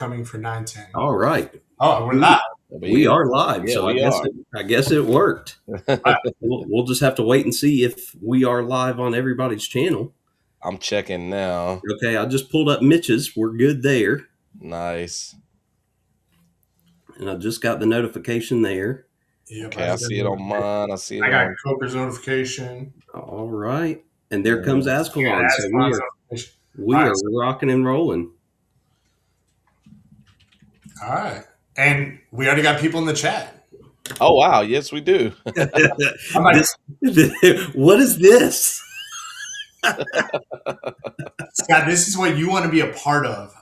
coming for 910. All right. Oh, we're live. We are live, Yeah, so we are. I guess it worked. We'll just have to wait and see if we are live on everybody's channel. I'm checking now. Okay, I just pulled up Mitch's. We're good there. Nice. And I just got the notification there. Yep, Okay, I see it on mine. I see it I got on. Coker's notification. All right. And there comes Azkhalon. So we are rocking and rolling. All right. And we already got people in the chat. Oh, wow. Yes, we do. I'm like, what is this? Scott, this is what you want to be a part of.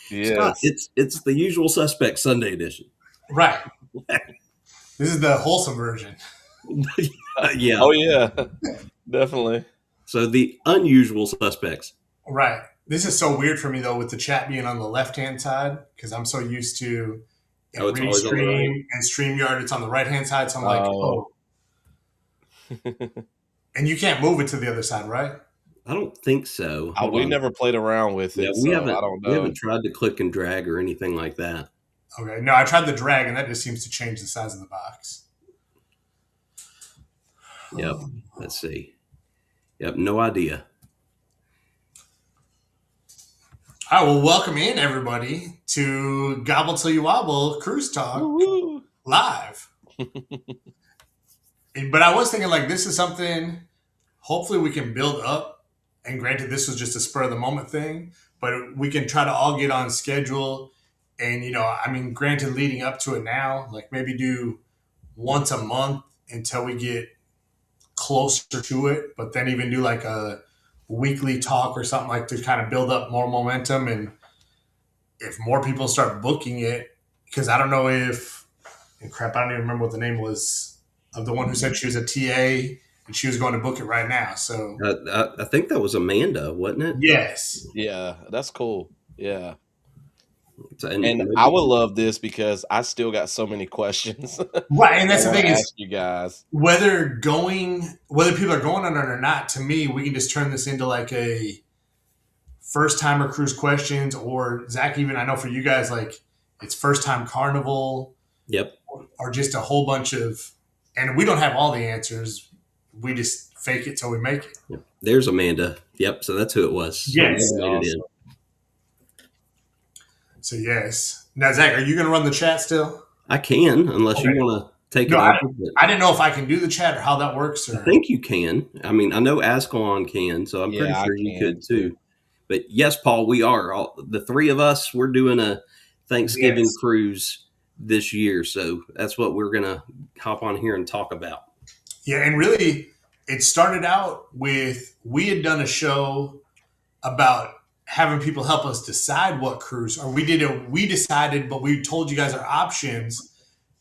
Yes. It's the usual suspect Sunday edition. Right. This is the wholesome version. Yeah. Oh, yeah. Definitely. So the unusual suspects. Right. This is so weird for me, though, with the chat being on the left-hand side, because I'm so used to Restream and StreamYard, it's on the right-hand side. So I'm like, oh. And you can't move it to the other side, right? I don't think so. We never played around with it. We I don't know. We haven't tried to click and drag or anything like that. Okay. No, I tried the drag, and that just seems to change the size of the box. Yep. Let's see. Yep. No idea. All right. Well, welcome in, everybody, to Gobble Till You Wobble Cruise Talk live. But I was thinking, like, this is something hopefully we can build up. And granted, this was just a spur of the moment thing, but we can try to all get on schedule. And, granted, leading up to it now, like maybe do once a month until we get closer to it, but then even do like a weekly talk or something, like to kind of build up more momentum. And if more people start booking it, because I don't know I don't even remember what the name was of the one who said she was a TA and she was going to book it right now. So I think that was Amanda, wasn't it? Yes. Yeah, that's cool. Yeah. And I would love this because I still got so many questions. Right, and that's the thing is, you guys, whether people are going on it or not, to me, we can just turn this into like a first timer cruise questions, or Zach, even I know for you guys, like it's first time carnival. Yep. Or just a whole bunch of, and we don't have all the answers. We just fake it till we make it. Yep. There's Amanda. Yep. So that's who it was. Yes. Awesome. So yes. Now, Zach, are you going to run the chat still? I can, unless you want to take it over. I didn't know if I can do the chat or how that works. Or... I think you can. I mean, I know Azkhalon can, so I'm pretty sure you could too. But yes, Paul, we are. The three of us, we're doing a Thanksgiving cruise this year. So that's what we're going to hop on here and talk about. Yeah, and really, it started out with, we had done a show about having people help us decide what cruise, or we decided, but we told you guys our options.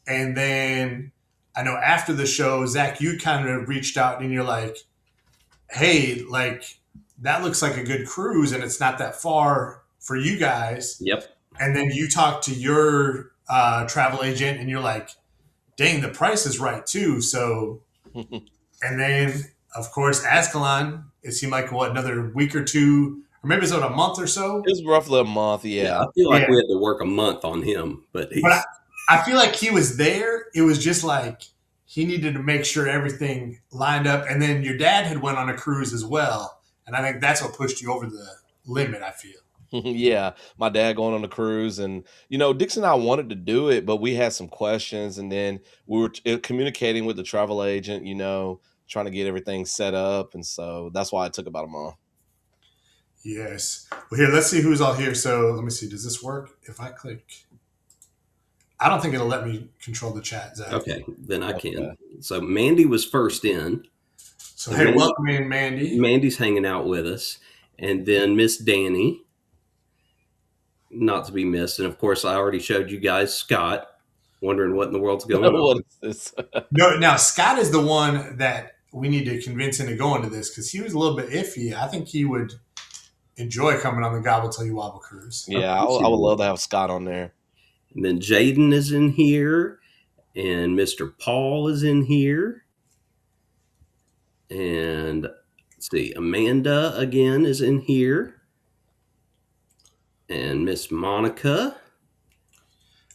And then I know after the show, Zach, you kind of reached out and you're like, hey, like that looks like a good cruise and it's not that far for you guys. Yep. And then you talked to your travel agent and you're like, dang, the price is right too. So, and then of course, Azkhalon, it seemed like another week or two, or maybe it's about a month or so. It was roughly a month, yeah. I feel like we had to work a month on him, but I feel like he was there. It was just like he needed to make sure everything lined up. And then your dad had went on a cruise as well, and I think that's what pushed you over the limit, I feel. Yeah, my dad going on the cruise, and Dixon and I wanted to do it, but we had some questions, and then we were communicating with the travel agent, trying to get everything set up, and so that's why it took about a month. Yes. Well, here, let's see who's all here. So let me see. Does this work? If I click, I don't think it'll let me control the chat, Zach. Okay, then I can. So Mandy was first in. So hey, welcome in, Mandy. Mandy's hanging out with us, and then Miss Danny, not to be missed, and of course I already showed you guys Scott. Wondering what in the world's going on. What is this? No, now Scott is the one that we need to convince into going to this because he was a little bit iffy. I think he would enjoy coming on the Gobble Till You Wobble cruise. Yeah, I would love to have Scott on there. And then Jaden is in here, and Mr. Paul is in here, and let's see, Amanda again is in here, And Miss Monica.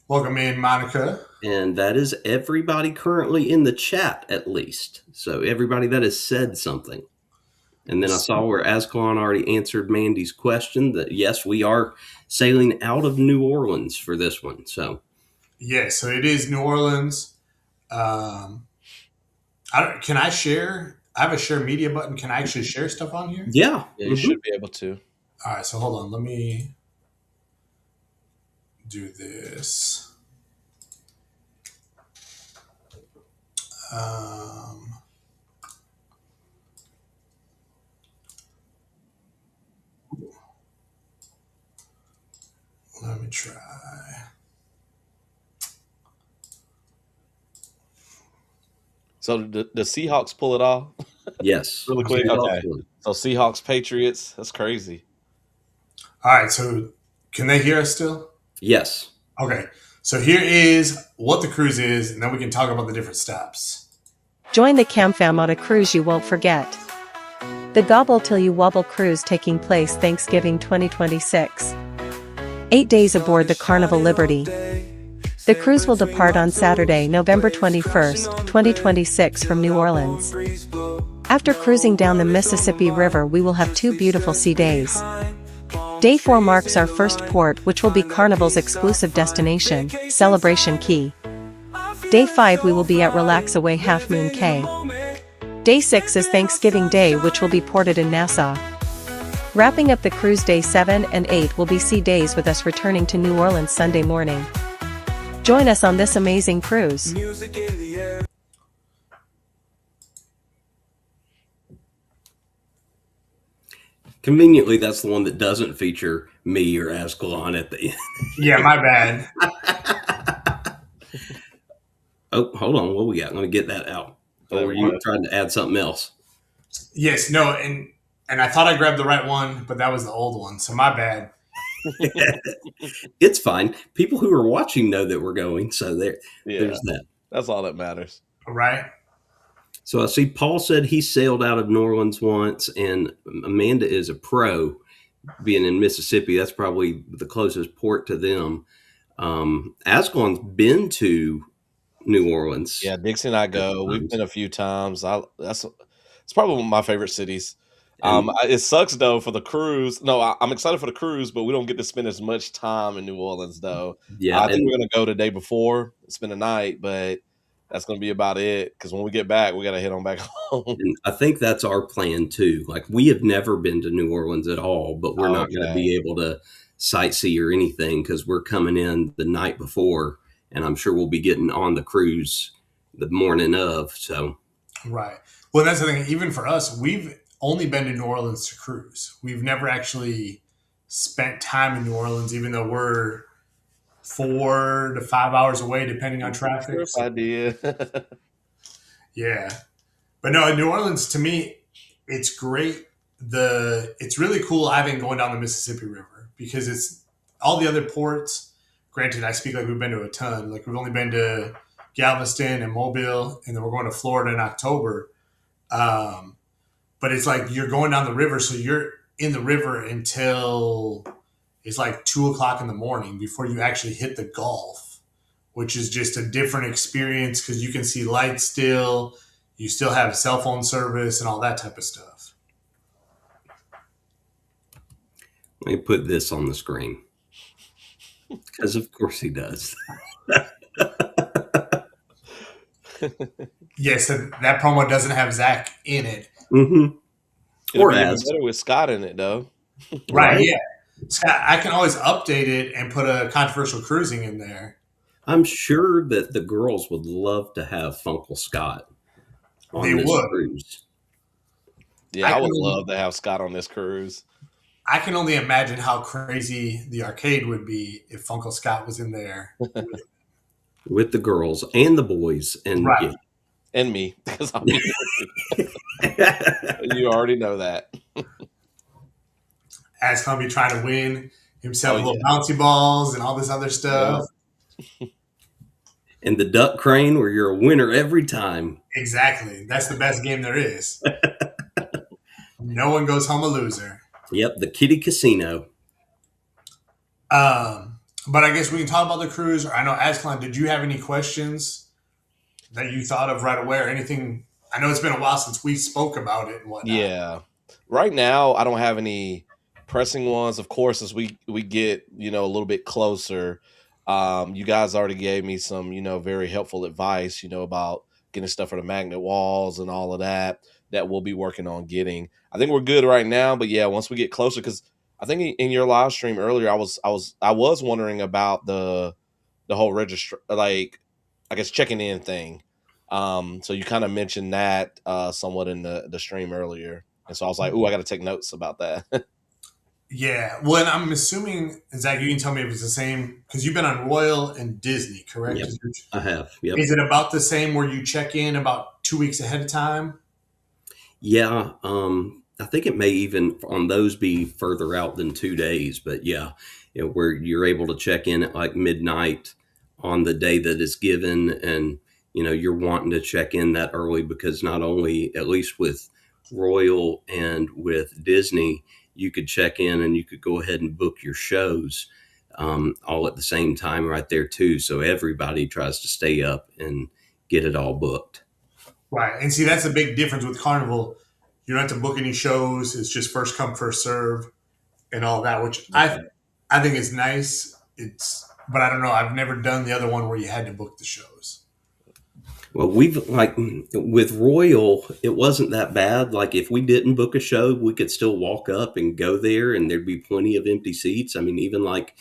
Welcome in, Monica. And that is everybody currently in the chat, at least. So everybody that has said something. And then I saw where Azkhalon already answered Mandy's question that, yes, we are sailing out of New Orleans for this one. So so it is New Orleans. Can I share? I have a share media button. Can I actually share stuff on here? Yeah. You should be able to. All right, so hold on. Let me do this. Let me try. So the Seahawks pull it off? Yes. Really quick. Okay. So Seahawks, Patriots. That's crazy. All right. So can they hear us still? Yes. Okay. So here is what the cruise is, and then we can talk about the different stops. Join the Cam Fam on a cruise you won't forget. The Gobble Till You Wobble cruise taking place Thanksgiving 2026. 8 days aboard the Carnival Liberty. The cruise will depart on Saturday, November 21st, 2026 from New Orleans. After cruising down the Mississippi River, we will have 2 beautiful sea days. Day 4 marks our first port, which will be Carnival's exclusive destination, Celebration Key. Day 5 we will be at Relax Away Half Moon Cay. Day 6 is Thanksgiving Day, which will be ported in Nassau. Wrapping up the cruise, Day 7 and 8 will be sea days, with us returning to New Orleans Sunday morning. Join us on this amazing cruise. Conveniently, that's the one that doesn't feature me or Azkhalon at the end. Yeah, my bad. Oh, hold on. What we got? Let me get that out. Or were you trying to add something else? Yes, no, and I thought I grabbed the right one, but that was the old one, so my bad. It's fine. People who are watching know that we're going, so there's that. That's all that matters. Right. So I see Paul said he sailed out of New Orleans once, and Amanda is a pro being in Mississippi. That's probably the closest port to them. Azkhalon's been to New Orleans. Yeah, Dixie and I go. We've been a few times. It's probably one of my favorite cities. It sucks though for the cruise. No, I'm excited for the cruise, but we don't get to spend as much time in New Orleans though. Yeah, I think we're gonna go the day before, spend a night, but that's gonna be about it. Because when we get back, we gotta head on back home. And I think that's our plan too. Like, we have never been to New Orleans at all, but we're not going to be able to sightsee or anything because we're coming in the night before, and I'm sure we'll be getting on the cruise the morning of. So, right. Well, that's the thing. Even for us, we've only been to New Orleans to cruise. We've never actually spent time in New Orleans, even though we're 4 to 5 hours away, depending on traffic. Idea. Yeah. But no, New Orleans, to me, it's great. It's really cool having going down the Mississippi River because it's all the other ports. Granted, I speak like we've been to a ton. Like, we've only been to Galveston and Mobile, and then we're going to Florida in October. But it's like you're going down the river, so you're in the river until it's like 2:00 in the morning before you actually hit the Gulf, which is just a different experience because you can see lights still. You still have cell phone service and all that type of stuff. let me put this on the screen because, of course, he does. Yes, that promo doesn't have Zach in it. Mm-hmm. Or as better with Scott in it, though. Right? Yeah, Scott. I can always update it and put a controversial cruising in there. I'm sure that the girls would love to have Funkle Scott on this cruise. Yeah, I would love to have Scott on this cruise. I can only imagine how crazy the arcade would be if Funkle Scott was in there. With the girls and the boys. And, right. And me, because I'll be you already know that. Azkhalon be trying to win himself little bouncy balls and all this other stuff. Yeah. And the duck crane where you're a winner every time. Exactly. That's the best game there is. No one goes home a loser. Yep, the Kitty Casino. But I guess we can talk about the cruise. Or I know, Azkhalon, did you have any questions that you thought of right away or anything? I know it's been a while since we spoke about it and whatnot. Yeah. Right now, I don't have any pressing ones. Of course, as we get, a little bit closer, you guys already gave me some, very helpful advice, about getting stuff for the magnet walls and all of that we'll be working on getting. I think we're good right now, but yeah, once we get closer, because I think in your live stream earlier, I was wondering about the whole register, like, I guess, checking in thing. So you kind of mentioned that somewhat in the stream earlier. And so I was like, "Ooh, I got to take notes about that." Yeah. Well, and I'm assuming, Zach, you can tell me if it's the same, because you've been on Royal and Disney, correct? Yep, I have. Yep. Is it about the same where you check in about 2 weeks ahead of time? Yeah. I think it may even on those be further out than 2 days, but yeah, where you're able to check in at like midnight on the day that is given. And, you're wanting to check in that early because not only, at least with Royal and with Disney, you could check in and you could go ahead and book your shows all at the same time right there too. So everybody tries to stay up and get it all booked. Right. And see, that's a big difference with Carnival. You don't have to book any shows. It's just first come, first serve and all that, which I think is nice. But I don't know. I've never done the other one where you had to book the shows. Well, we've like with Royal, it wasn't that bad. Like if we didn't book a show, we could still walk up and go there and there'd be plenty of empty seats. I mean, even like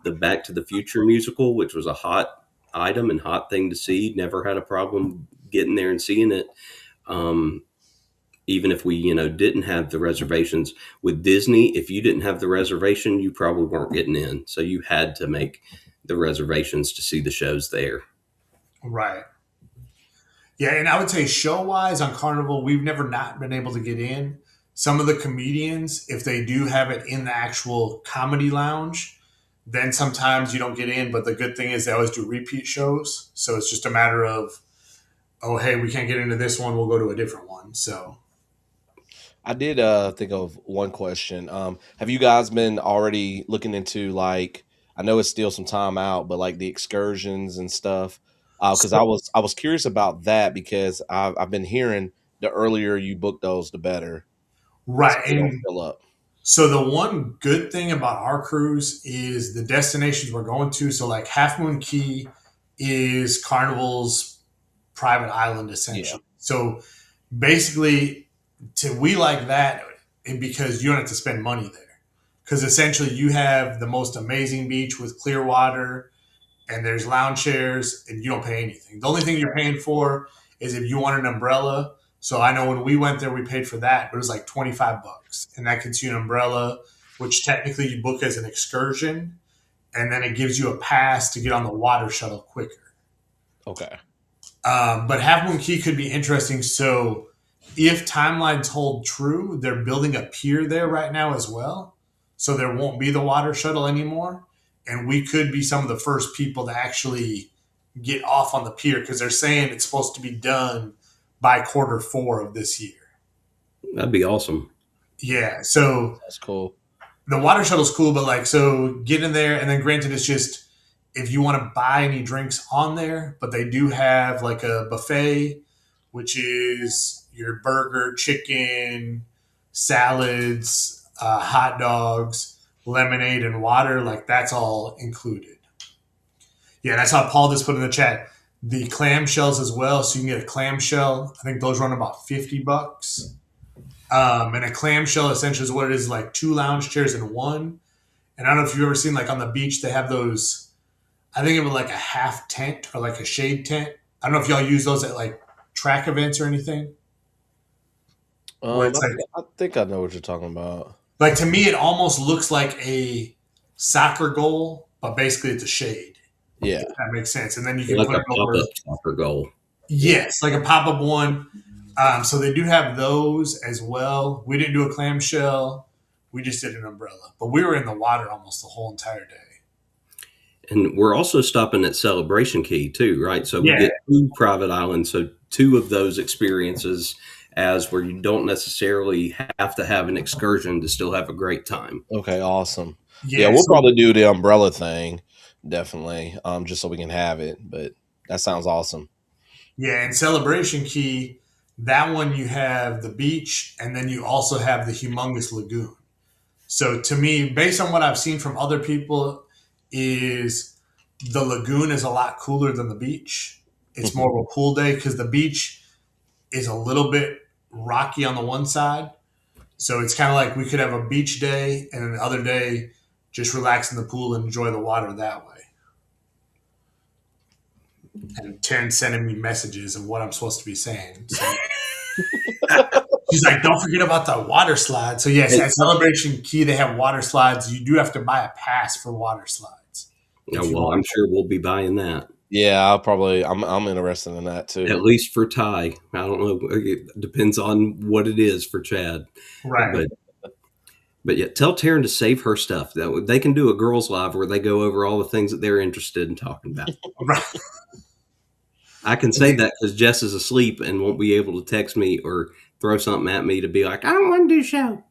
the Back to the Future musical, which was a hot item and hot thing to see, never had a problem getting there and seeing it. Even if we, didn't have the reservations. With Disney, if you didn't have the reservation, you probably weren't getting in. So you had to make the reservations to see the shows there. Right. Yeah, and I would say show-wise on Carnival, we've never not been able to get in. Some of the comedians, if they do have it in the actual comedy lounge, then sometimes you don't get in. But the good thing is they always do repeat shows. So it's just a matter of, oh, hey, we can't get into this one. We'll go to a different one. So I did think of one question. Have you guys been already looking into, like, I know it's still some time out, but like the excursions and stuff? Because I was curious about that because I've been hearing the earlier you book those, the better. Right. So they don't fill up. So the one good thing about our cruise is the destinations we're going to. So like Half Moon Cay is Carnival's private island, essentially. Yeah. So basically, we like that because you don't have to spend money there. Because essentially you have the most amazing beach with clear water and there's lounge chairs and you don't pay anything. The only thing you're paying for is if you want an umbrella. So I know when we went there, we paid for that, but it was like $25, and that gets you an umbrella, which technically you book as an excursion, and then it gives you a pass to get on the water shuttle quicker. Okay. But Half Moon Cay could be interesting. So if timelines hold true, they're building a pier there right now as well. So there won't be the water shuttle anymore. And we could be some of the first people to actually get off on the pier because they're saying it's supposed to be done by Q4 of this year. That'd be awesome. Yeah. So that's cool. The water shuttle's cool, but so get in there, and then granted, it's just if you want to buy any drinks on there, but they do have like a buffet, which is your burger, chicken, salads, hot dogs, lemonade, and water. Like that's all included. Yeah, that's how Paul just put in the chat. The clamshells as well, so you can get a clamshell. I think those run about $50. And a clamshell essentially is what it is, like 2 lounge chairs in one. And I don't know if you've ever seen, like on the beach, they have those, I think of it like a half tent or like a shade tent. I don't know if y'all use those at like track events or anything. I think I know what you're talking about. Like to me, it almost looks like a soccer goal, but basically it's a shade. Yeah. If that makes sense. And then you can like put a it over. pop-up soccer goal. Yes, like a pop-up one. So they do have those as well. We didn't do a clamshell. We just did an umbrella. But we were in the water almost the whole entire day. And we're also stopping at Celebration Cay too, right? So we get 2 private islands. So 2 of those experiences as where you don't necessarily have to have an excursion to still have a great time. Okay, awesome. Yeah, we'll probably do the umbrella thing, definitely, just so we can have it. But that sounds awesome. Yeah, and Celebration Key, that one you have the beach, and then you also have the humongous lagoon. So to me, based on what I've seen from other people, is the lagoon is a lot cooler than the beach. It's more of a pool day because the beach is a little bit rocky on the one side. So it's kind of like we could have a beach day and then the other day just relax in the pool and enjoy the water that way. And Taryn's sending me messages of what I'm supposed to be saying. So she's like, don't forget about the water slide. So yes, at Celebration Key, they have water slides. You do have to buy a pass for water slides. Yeah, well, I'm sure we'll be buying that. Yeah, I'm interested in that too. At least for Ty. I don't know. It depends on what it is for Chad. Right. But yeah, tell Taryn to save her stuff. They can do a girls' live where they go over all the things that they're interested in talking about. Right. I can say that because Jess is asleep and won't be able to text me or throw something at me to be like, I don't want to do a show.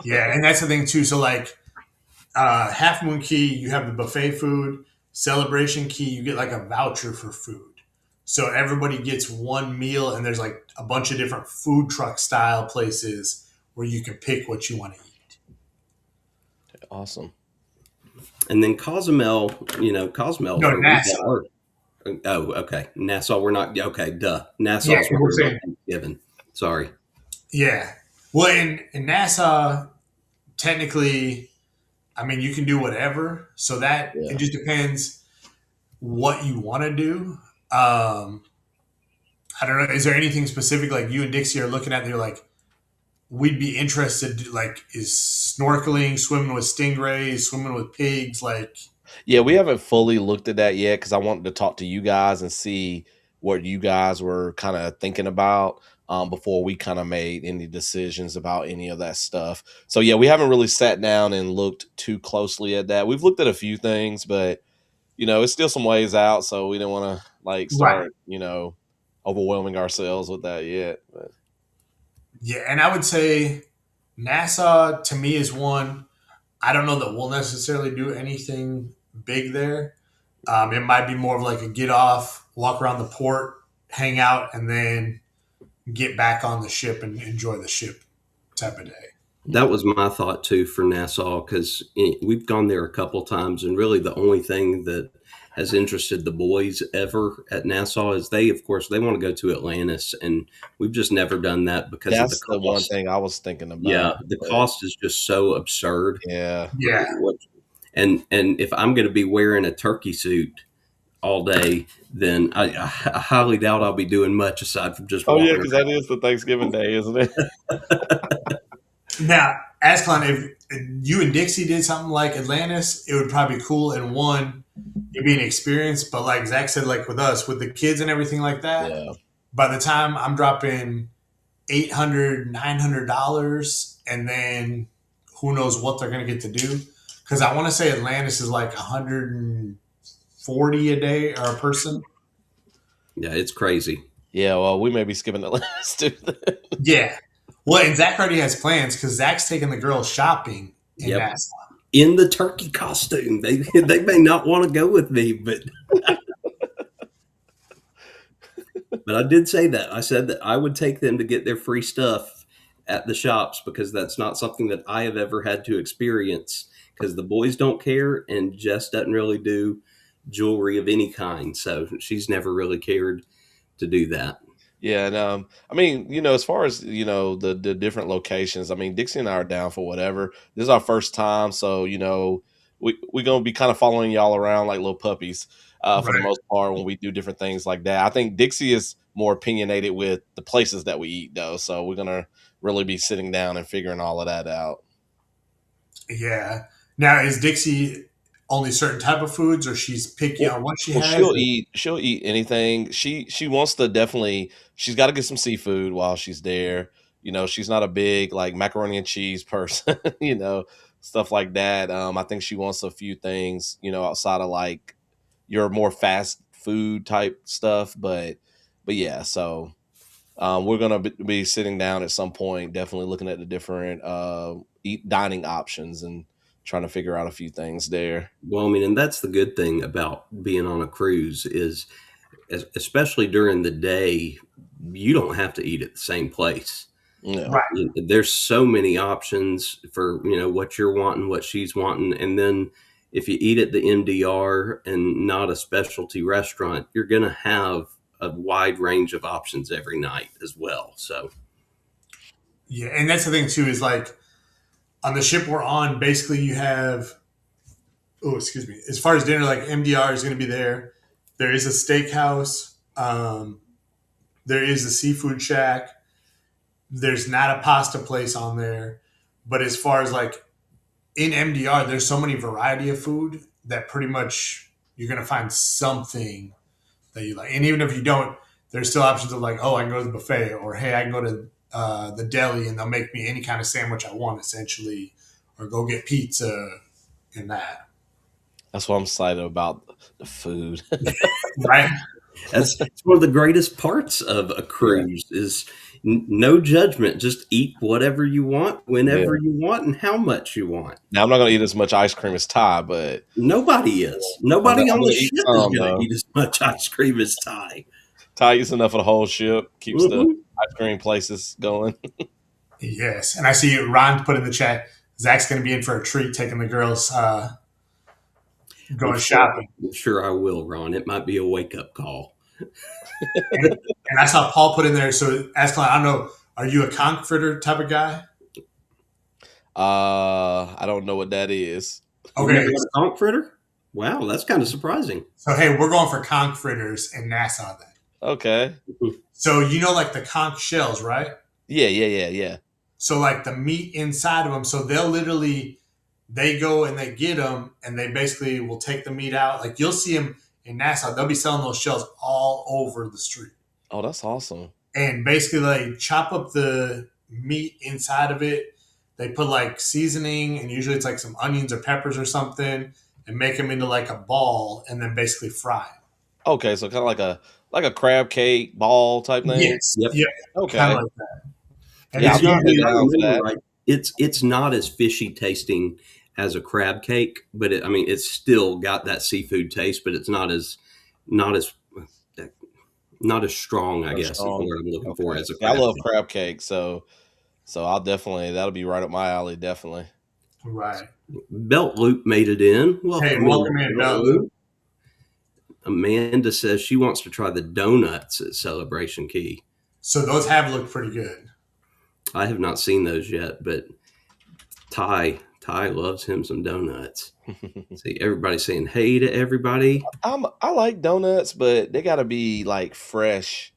Yeah, and that's the thing too. So like Half Moon Key, you have the buffet food. Celebration Key, you get like a voucher for food. So everybody gets one meal, and there's like a bunch of different food truck style places where you can pick what you want to eat. Awesome. And then Cozumel, Cozumel. No, Nassau. Oh, okay. Nassau, we're not. Okay, duh. Nassau's where we're saying Thanksgiving. Sorry. Yeah. Well, in Nassau, technically, I mean, you can do whatever. So that it just depends what you want to do. I don't know. Is there anything specific like you and Dixie are looking at? They're like, we'd be interested. Like, is snorkeling, swimming with stingrays, swimming with pigs? Like, yeah, we haven't fully looked at that yet because I wanted to talk to you guys and see what you guys were kind of thinking about before we kind of made any decisions about any of that stuff. So yeah, we haven't really sat down and looked too closely at that. We've looked at a few things, but it's still some ways out, so we didn't want to start, overwhelming ourselves with that yet. But. Yeah, and I would say Nassau to me is one. I don't know that we'll necessarily do anything big there. It might be more of like a get off, walk around the port, hang out, and then get back on the ship and enjoy the ship type of day. That was my thought too for Nassau because we've gone there a couple times, and really the only thing that has interested the boys ever at Nassau is they want to go to Atlantis, and we've just never done that because that's of the cost. The one thing I was thinking about. Yeah, the cost is just so absurd. Yeah. And if I'm going to be wearing a turkey suit all day, then I highly doubt I'll be doing much aside from just walking. Oh yeah, because that is the Thanksgiving day, isn't it? Now, Azkhalon, if you and Dixie did something like Atlantis, it would probably be cool. And one, it'd be an experience. But like Zach said, like with us, with the kids and everything like that, by the time I'm dropping $800, $900, and then who knows what they're going to get to do. Because I want to say Atlantis is like $140 a day or a person. Yeah, it's crazy. Yeah, well, we may be skipping Atlantis too. Yeah. Well, and Zach already has plans because Zach's taking the girls shopping in Nassau. In the turkey costume. They may not want to go with me, but but I did say that. I said that I would take them to get their free stuff at the shops because that's not something that I have ever had to experience because the boys don't care and Jess doesn't really do jewelry of any kind. So she's never really cared to do that. Yeah, and I mean, as far as the different locations, I mean, Dixie and I are down for whatever. This is our first time, so we're gonna be kind of following y'all around like little puppies for the most part when we do different things like that. I think Dixie is more opinionated with the places that we eat, though, so we're gonna really be sitting down and figuring all of that out. Yeah. Now, is Dixie only certain type of foods, or she's picky on what she has? She'll eat anything. She wants to definitely. She's got to get some seafood while she's there. She's not a big like macaroni and cheese person. Stuff like that. I think she wants a few things. Outside of like your more fast food type stuff. But yeah. So we're gonna be sitting down at some point, definitely looking at the different dining options and trying to figure out a few things there. Well, I mean, and that's the good thing about being on a cruise is, especially during the day, you don't have to eat at the same place. Yeah. Right. There's so many options for, what you're wanting, what she's wanting. And then if you eat at the MDR and not a specialty restaurant, you're going to have a wide range of options every night as well. So, yeah. And that's the thing too, is like on the ship we're on, basically you have, as far as dinner, like MDR is going to be there. There is a steakhouse. There is a seafood shack. There's not a pasta place on there. But as far as like in MDR, there's so many variety of food that pretty much you're going to find something that you like. And even if you don't, there's still options of like, oh, I can go to the buffet, or hey, I can go to the deli and they'll make me any kind of sandwich I want, essentially, or go get pizza and that. That's what I'm excited about, the food. Right. That's one of the greatest parts of a cruise is no judgment. Just eat whatever you want, whenever you want, and how much you want. Now, I'm not going to eat as much ice cream as Ty, but nobody is. Nobody on the ship is going to eat as much ice cream as Ty. Ty eats enough for the whole ship, keeps the ice cream places going. Yes. And I see Ron put in the chat, Zach's going to be in for a treat taking the girls going shopping. I'm sure I will, Ron. It might be a wake-up call. and I saw Paul put in there, so Azkhalon, I don't know, are you a conch fritter type of guy? I don't know what that is. Okay. A conch fritter? Wow, that's kind of surprising. So, hey, we're going for conch fritters in Nassau then. Okay. So, like the conch shells, right? Yeah. So, like the meat inside of them, so they go and they get them, and they basically will take the meat out. Like you'll see them in Nassau, they'll be selling those shells all over the street. Oh, that's awesome. And basically they chop up the meat inside of it. They put like seasoning, and usually it's like some onions or peppers or something, and make them into like a ball and then basically fry them. Okay, so kind of like a crab cake ball type thing? Yes. Yep. Okay. Kind of like that. And yeah, it's usually right. It's not as fishy tasting as a crab cake, but it's still got that seafood taste, but it's not as strong, I guess, is the word I'm looking for as a crab I love cake. crab cake, so I'll definitely, that'll be right up my alley, definitely. Right. Belt Loop made it in. Welcome in, Belt Loop. Amanda says she wants to try the donuts at Celebration Key. So those have looked pretty good. I have not seen those yet, but Ty loves him some donuts. See, everybody's saying hey to everybody. I like donuts, but they got to be like fresh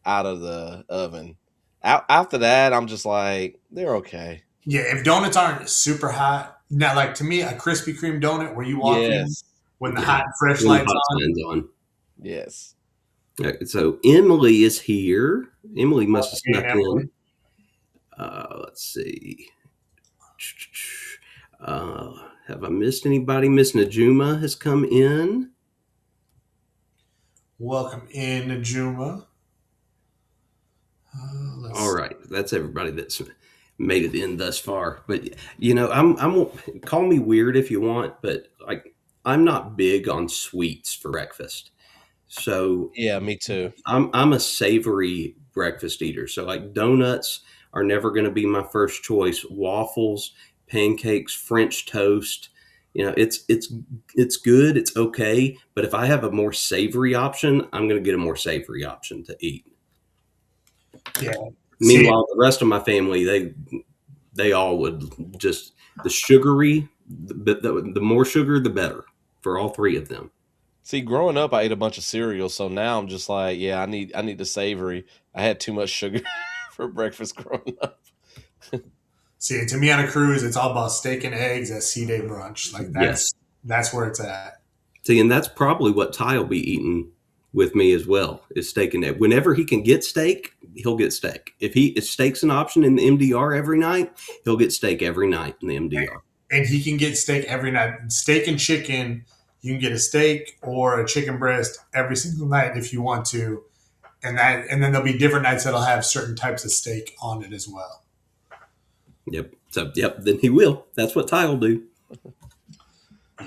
out of the oven. After that, I'm just like, they're okay. Yeah, if donuts aren't super hot, now like to me, a Krispy Kreme donut where you walk in when the hot and fresh lights on. Yes. So Emily is here. Emily must have snuck in. Let's see. Have I missed anybody? Miss Najuma has come in. Welcome in, Najuma. All right, that's everybody that's made it in thus far. But I'm call me weird if you want, but like I'm not big on sweets for breakfast. So yeah, me too. I'm a savory breakfast eater. So like donuts are never going to be my first choice. Waffles, pancakes, French toast. It's good. It's okay. But if I have a more savory option, I'm going to get a more savory option to eat. Yeah. Meanwhile, the rest of my family, they all would just the sugary, the more sugar, the better for all three of them. See, growing up, I ate a bunch of cereal, so now I'm just like, yeah, I need the savory. I had too much sugar for breakfast growing up. See, to me on a cruise, it's all about steak and eggs at Sea Day brunch. Like that's where it's at. See, and that's probably what Ty will be eating with me as well, is steak and egg. Whenever he can get steak, he'll get steak. If steak's an option in the MDR every night, he'll get steak every night in the MDR. And he can get steak every night. Steak and chicken, you can get a steak or a chicken breast every single night if you want to. And then there'll be different nights that'll have certain types of steak on it as well. Yep. So, then he will. That's what Ty will do.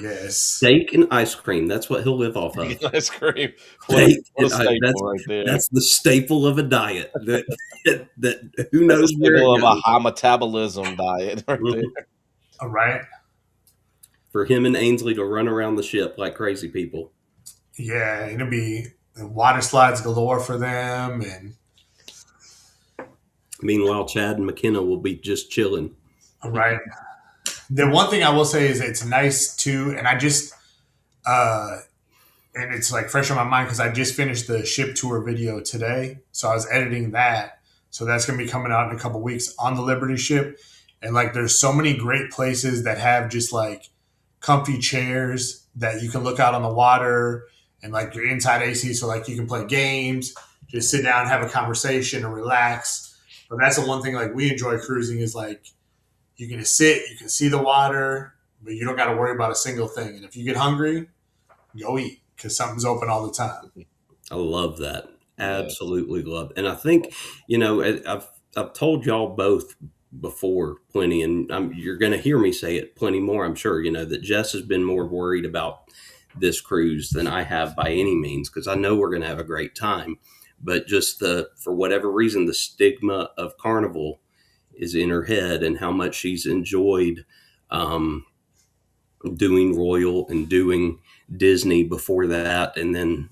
Yes. Steak and ice cream. That's what he'll live off of. Ice cream. Steak What a staple right there. That's the staple of a diet. That who knows where it of goes. a high metabolism diet right there. All right. For him and Ainsley to run around the ship like crazy people. Yeah, it'll be water slides galore for them, and meanwhile, Chad and McKenna will be just chilling. All right. The one thing I will say is it's nice too, and I just and it's like fresh on my mind because I just finished the ship tour video today, so I was editing that. So that's going to be coming out in a couple weeks on the Liberty ship, and like there's so many great places that have just like comfy chairs that you can look out on the water, and like your inside AC, so like you can play games, just sit down, have a conversation, and relax. But that's the one thing like we enjoy cruising is like you can just sit, you can see the water, but you don't got to worry about a single thing. And if you get hungry, go eat because something's open all the time. I love that. Absolutely love it. And I think, I've told y'all both before plenty, and you're going to hear me say it plenty more, I'm sure, that Jess has been more worried about this cruise than I have by any means, because I know we're going to have a great time. But just for whatever reason, the stigma of Carnival is in her head, and how much she's enjoyed doing Royal and doing Disney before that, and then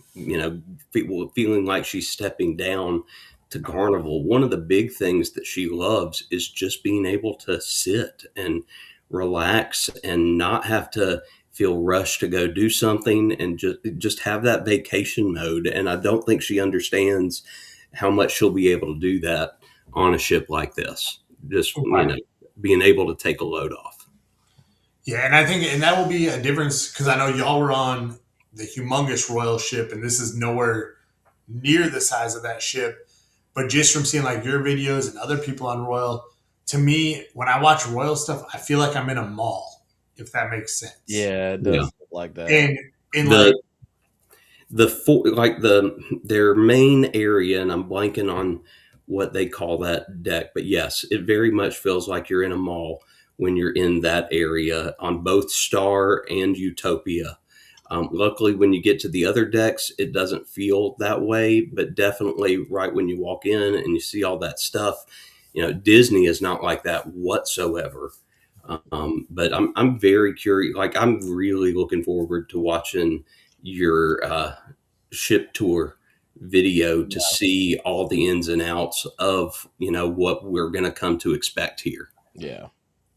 feeling like she's stepping down to Carnival. One of the big things that she loves is just being able to sit and relax and not have to feel rushed to go do something, and just have that vacation mode. And I don't think she understands how much she'll be able to do that on a ship like this. Just being able to take a load off. Yeah, and I think that will be a difference because I know y'all were on the humongous Royal ship, and this is nowhere near the size of that ship. But just from seeing like your videos and other people on Royal, to me, when I watch Royal stuff, I feel like I'm in a mall, if that makes sense. Yeah, it does look like that. And their main area, and I'm blanking on what they call that deck, but yes, it very much feels like you're in a mall when you're in that area on both Star and Utopia. Luckily, when you get to the other decks, it doesn't feel that way, but definitely right when you walk in and you see all that stuff, Disney is not like that whatsoever. But I'm very curious. Like, I'm really looking forward to watching your ship tour video to see all the ins and outs of, what we're going to come to expect here. Yeah.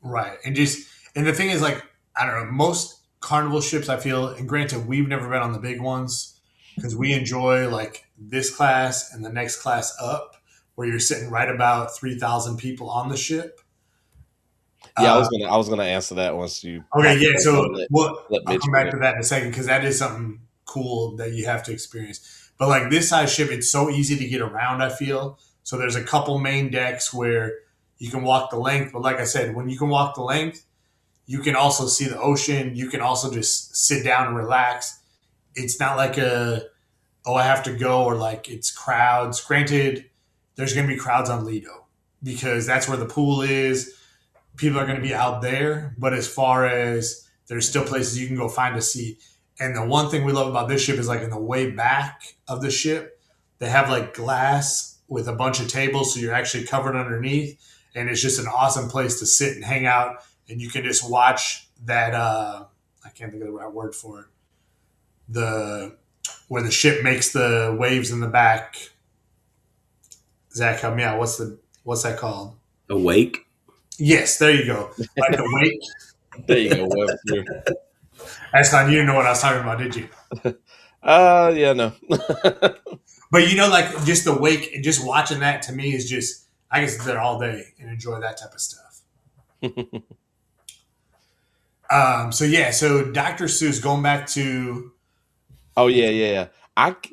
Right. And the thing is, like, I don't know, most Carnival ships, I feel, and granted, we've never been on the big ones because we enjoy like this class and the next class up where you're sitting right about 3,000 people on the ship. Yeah, I was gonna answer that once you. Okay, yeah. So I'll come back to that in a second because that is something cool that you have to experience. But like this size ship, it's so easy to get around, I feel. So there's a couple main decks where you can walk the length. But like I said, when you can walk the length, you can also see the ocean. You can also just sit down and relax. It's not like I have to go, or like it's crowds. Granted, there's going to be crowds on Lido because that's where the pool is. People are going to be out there. But as far as there's still places you can go find a seat. And the one thing we love about this ship is like in the way back of the ship, they have like glass with a bunch of tables. So you're actually covered underneath. And it's just an awesome place to sit and hang out. And you can just watch that. I can't think of the right word for it. Where the ship makes the waves in the back. Zach, help me out. What's that called? A wake? Yes, there you go. Like the wake. There you go. Azkhalon, you didn't know what I was talking about, did you? Yeah, no. But like just the wake and just watching that to me is just, I can sit there all day and enjoy that type of stuff. So Dr. Seuss, going back to. Oh yeah.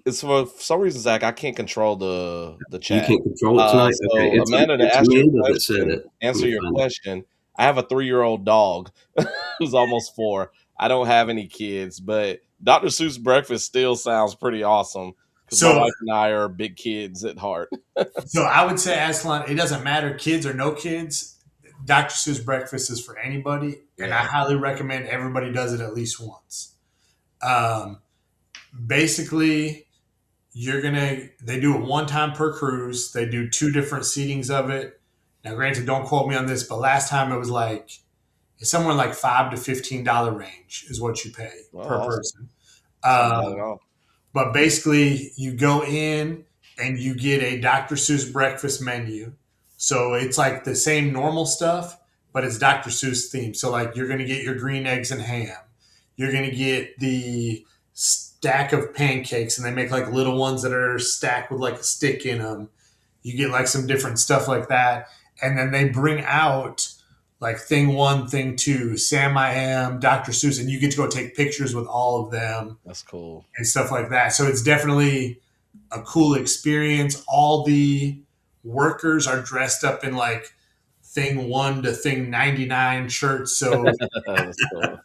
It's for some reason, Zach, I can't control the chat. You can't control it tonight. So okay. Amanda, to answer your question, I have a 3-year-old dog who's almost 4. I don't have any kids, but Dr. Seuss breakfast still sounds pretty awesome because my wife and I are big kids at heart. So I would say, Azkhalon, it doesn't matter, kids or no kids. Dr. Seuss breakfast is for anybody, and I highly recommend everybody does it at least once. Basically, they do it one time per cruise. They do 2 different seatings of it. Now, granted, don't quote me on this, but last time it was like it's somewhere like $5 to $15 range is what you pay per person. But basically, you go in and you get a Dr. Seuss breakfast menu. So it's like the same normal stuff, but it's Dr. Seuss themed. So like you're going to get your green eggs and ham. You're going to get the stack of pancakes, and they make like little ones that are stacked with like a stick in them. You get like some different stuff like that. And then they bring out like thing 1, thing 2, Sam I Am, Dr. Seuss, and you get to go take pictures with all of them. That's cool. And stuff like that. So it's definitely a cool experience. All the workers are dressed up in like thing 1 to thing 99 shirts. So That's cool.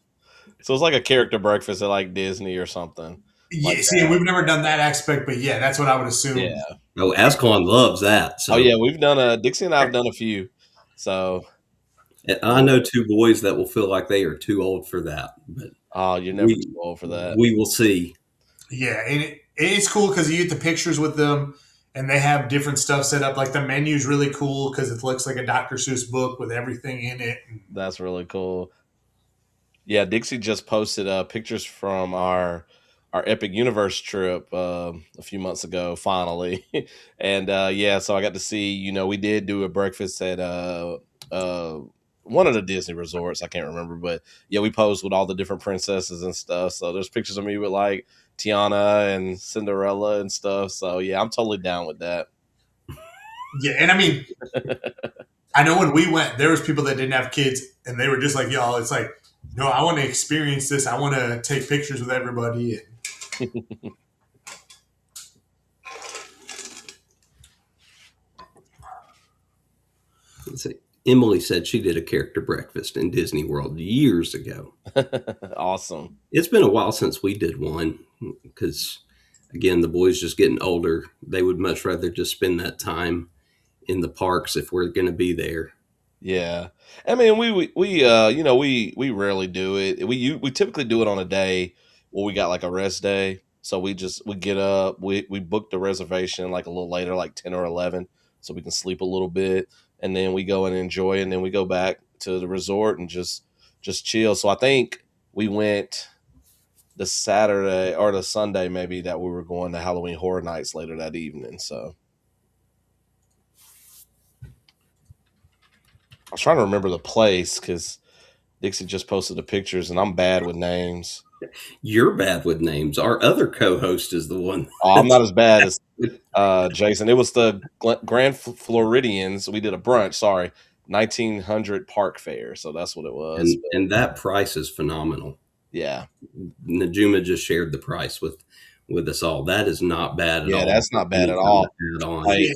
So it's like a character breakfast at like Disney or something. Yeah, like see, we've never done that aspect, but yeah, that's what I would assume. Yeah. Oh, Azkhalon loves that. So. Oh yeah, we've done Dixie and I have done a few. So I know 2 boys that will feel like they are too old for that. But you're never too old for that. We will see. Yeah, and it's cool because you get the pictures with them, and they have different stuff set up. Like the menu's really cool because it looks like a Dr. Seuss book with everything in it. That's really cool. Yeah, Dixie just posted pictures from our Epic Universe trip a few months ago, finally. And so I got to see, we did do a breakfast at one of the Disney resorts. I can't remember, but yeah, we posed with all the different princesses and stuff. So there's pictures of me with like Tiana and Cinderella and stuff. So yeah, I'm totally down with that. Yeah, and I mean, I know when we went, there was people that didn't have kids, and they were just like, y'all, it's like, no, I want to experience this. I want to take pictures with everybody. Let's see. Emily said she did a character breakfast in Disney World years ago. Awesome. It's been a while since we did one because, again, the boys just getting older. They would much rather just spend that time in the parks if we're going to be there. Yeah, I mean, we rarely do it. We typically do it on a day where we got like a rest day. So we get up, we book the reservation like a little later, like 10 or 11, so we can sleep a little bit, and then we go and enjoy, and then we go back to the resort and just chill. So I think we went the Saturday or the Sunday maybe that we were going to Halloween Horror Nights later that evening. So I was trying to remember the place because Dixie just posted the pictures, and I'm bad with names. You're bad with names. Our other co-host is the one. Oh, I'm not as bad as Jason. It was the Grand Floridians. We did a brunch. Sorry, 1900 Park Fair. So that's what it was. And that price is phenomenal. Yeah, Najuma just shared the price with us all. That is not bad at all. Yeah, that's not bad at all. Like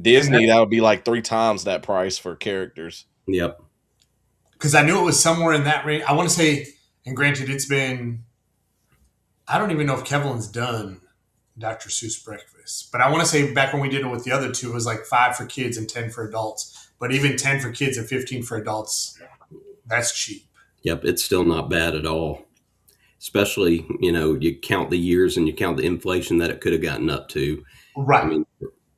Disney, that would be like 3 times that price for characters. Yep. Because I knew it was somewhere in that range. I want to say, and granted, it's been, I don't even know if Kevlin's done Dr. Seuss breakfast, but I want to say back when we did it with the other 2, it was like 5 for kids and 10 for adults. But even 10 for kids and 15 for adults, that's cheap. Yep, it's still not bad at all. Especially, you count the years and you count the inflation that it could have gotten up to. Right. I mean,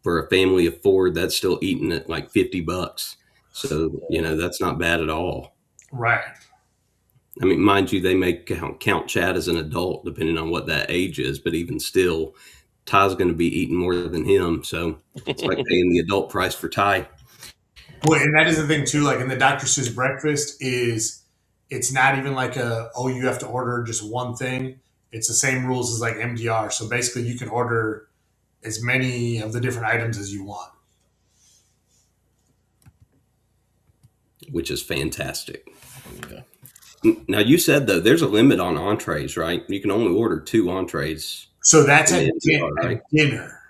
for a family of 4, that's still eating at like $50. So, that's not bad at all. Right. I mean, mind you, they may count Chad as an adult depending on what that age is, but even still, Ty's going to be eating more than him. So it's like paying the adult price for Ty. Well, and that is the thing too, like in the Dr. Seuss breakfast it's not even like you have to order just one thing. It's the same rules as like MDR. So basically you can order as many of the different items as you want. Which is fantastic. Yeah. Now, you said, though, there's a limit on entrees, right? You can only order 2 entrees. So that's at dinner.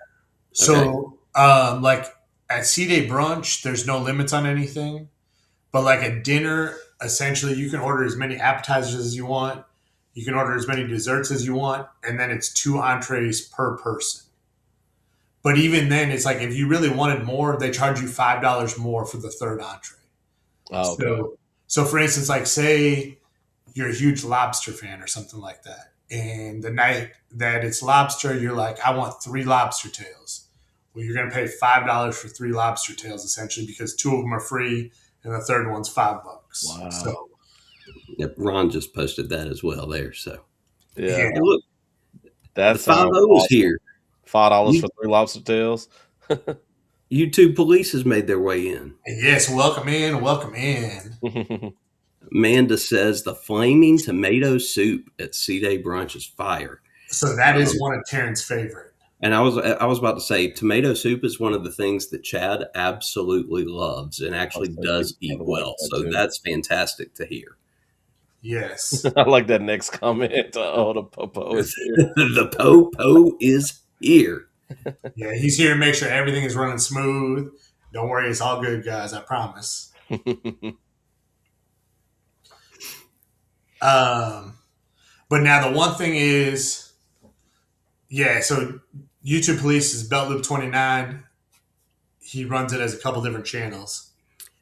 So, like at C-Day brunch, there's no limits on anything. But like at dinner, essentially, you can order as many appetizers as you want. You can order as many desserts as you want. And then it's 2 entrees per person. But even then, it's like if you really wanted more, they charge you $5 more for the 3rd entree. Oh, okay. So for instance, like say you're a huge lobster fan or something like that, and the night that it's lobster, you're like, I want 3 lobster tails. Well, you're going to pay $5 for 3 lobster tails essentially because 2 of them are free and the third one's $5. Wow. So, yep, Ron just posted that as well there. So, yeah, hey, look, that the sounds 5-0 is awesome. here. $5 for 3 lobster tails. YouTube police has made their way in. yes, welcome in, welcome in. Amanda says the flaming tomato soup at C-Day brunch is fire. So that is one of Taryn's favorite. And I was about to say, tomato soup is one of the things that Chad absolutely loves and actually does eat well. So that's fantastic to hear. Yes. I like that next comment. Oh, the popo is here. The popo is here. Yeah, he's here to make sure everything is running smooth. Don't worry, it's all good, guys. I promise. But now the one thing is, yeah, so YouTube Police is Belt Loop 29. He runs it as a couple different channels.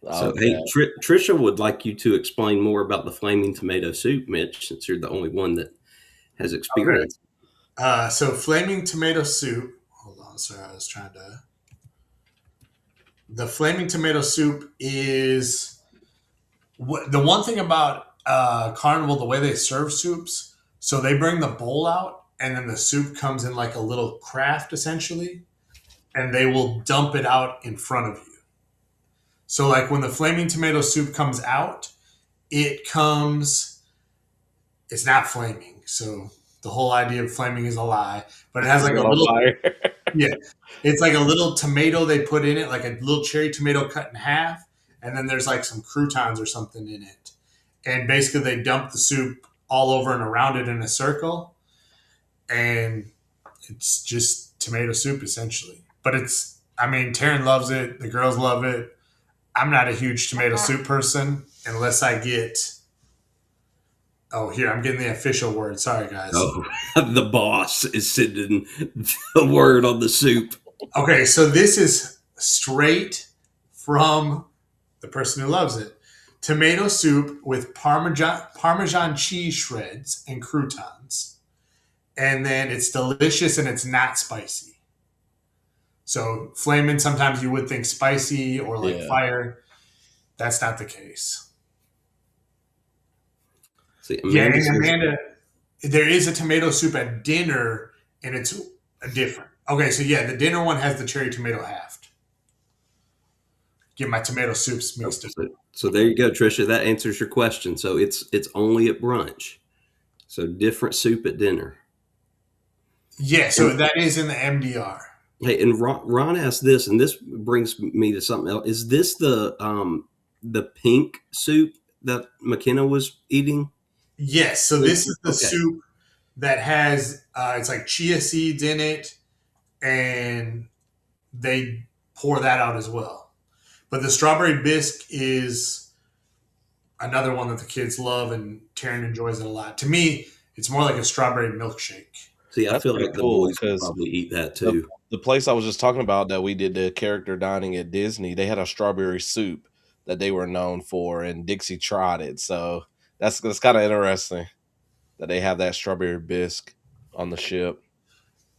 So, hey, Trisha would like you to explain more about the flaming tomato soup, Mitch, since you're the only one that has experience. Okay. So flaming tomato soup. Hold on, sorry, I was trying to. The flaming tomato soup is the one thing about Carnival, the way they serve soups. So they bring the bowl out, and then the soup comes in like a little craft, essentially, and they will dump it out in front of you. So, like when the flaming tomato soup comes out, it's not flaming. So the whole idea of flaming is a lie, but it has like a little, yeah, it's like a little tomato they put in it, like a little cherry tomato cut in half. And then there's like some croutons or something in it. And basically they dump the soup all over and around it in a circle. And it's just tomato soup essentially. But Taryn loves it. The girls love it. I'm not a huge tomato soup person unless I get. Oh, here, I'm getting the official word. Sorry, guys. Oh, the boss is sending the word on the soup. Okay, so this is straight from the person who loves it. Tomato soup with Parmesan cheese shreds and croutons. And then it's delicious and it's not spicy. So flamin', sometimes you would think spicy or like fire. That's not the case. See, Amanda, there is a tomato soup at dinner, and it's different. Okay, so yeah, the dinner one has the cherry tomato halved. Get my tomato soups mixed up. So there you go, Trisha. That answers your question. So it's only at brunch. So different soup at dinner. Yeah, so that is in the MDR. Hey, and Ron asked this, and this brings me to something else. Is this the pink soup that McKenna was eating? Yes. So this is the soup that has it's like chia seeds in it, and they pour that out as well. But the strawberry bisque is another one that the kids love, and Taryn enjoys it a lot. To me, it's more like a strawberry milkshake. See, I feel like the boys could probably eat that too. The place I was just talking about that we did the character dining at Disney, they had a strawberry soup that they were known for, and Dixie tried it. So that's kind of interesting that they have that strawberry bisque on the ship.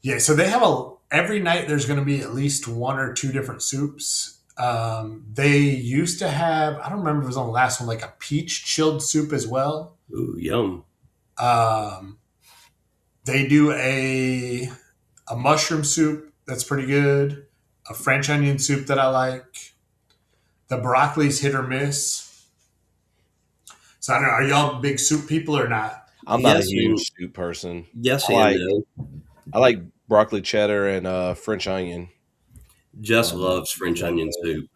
Yeah, so they have every night there's going to be at least 1 or 2 different soups. They used to have, I don't remember if it was on the last one, like a peach chilled soup as well. Ooh, yum. They do a mushroom soup that's pretty good, a French onion soup that I like. The broccoli's hit or miss. So I don't know, are y'all big soup people or not? I'm not a huge soup person. Yes, I like broccoli cheddar and French onion. Jess loves French onion soup.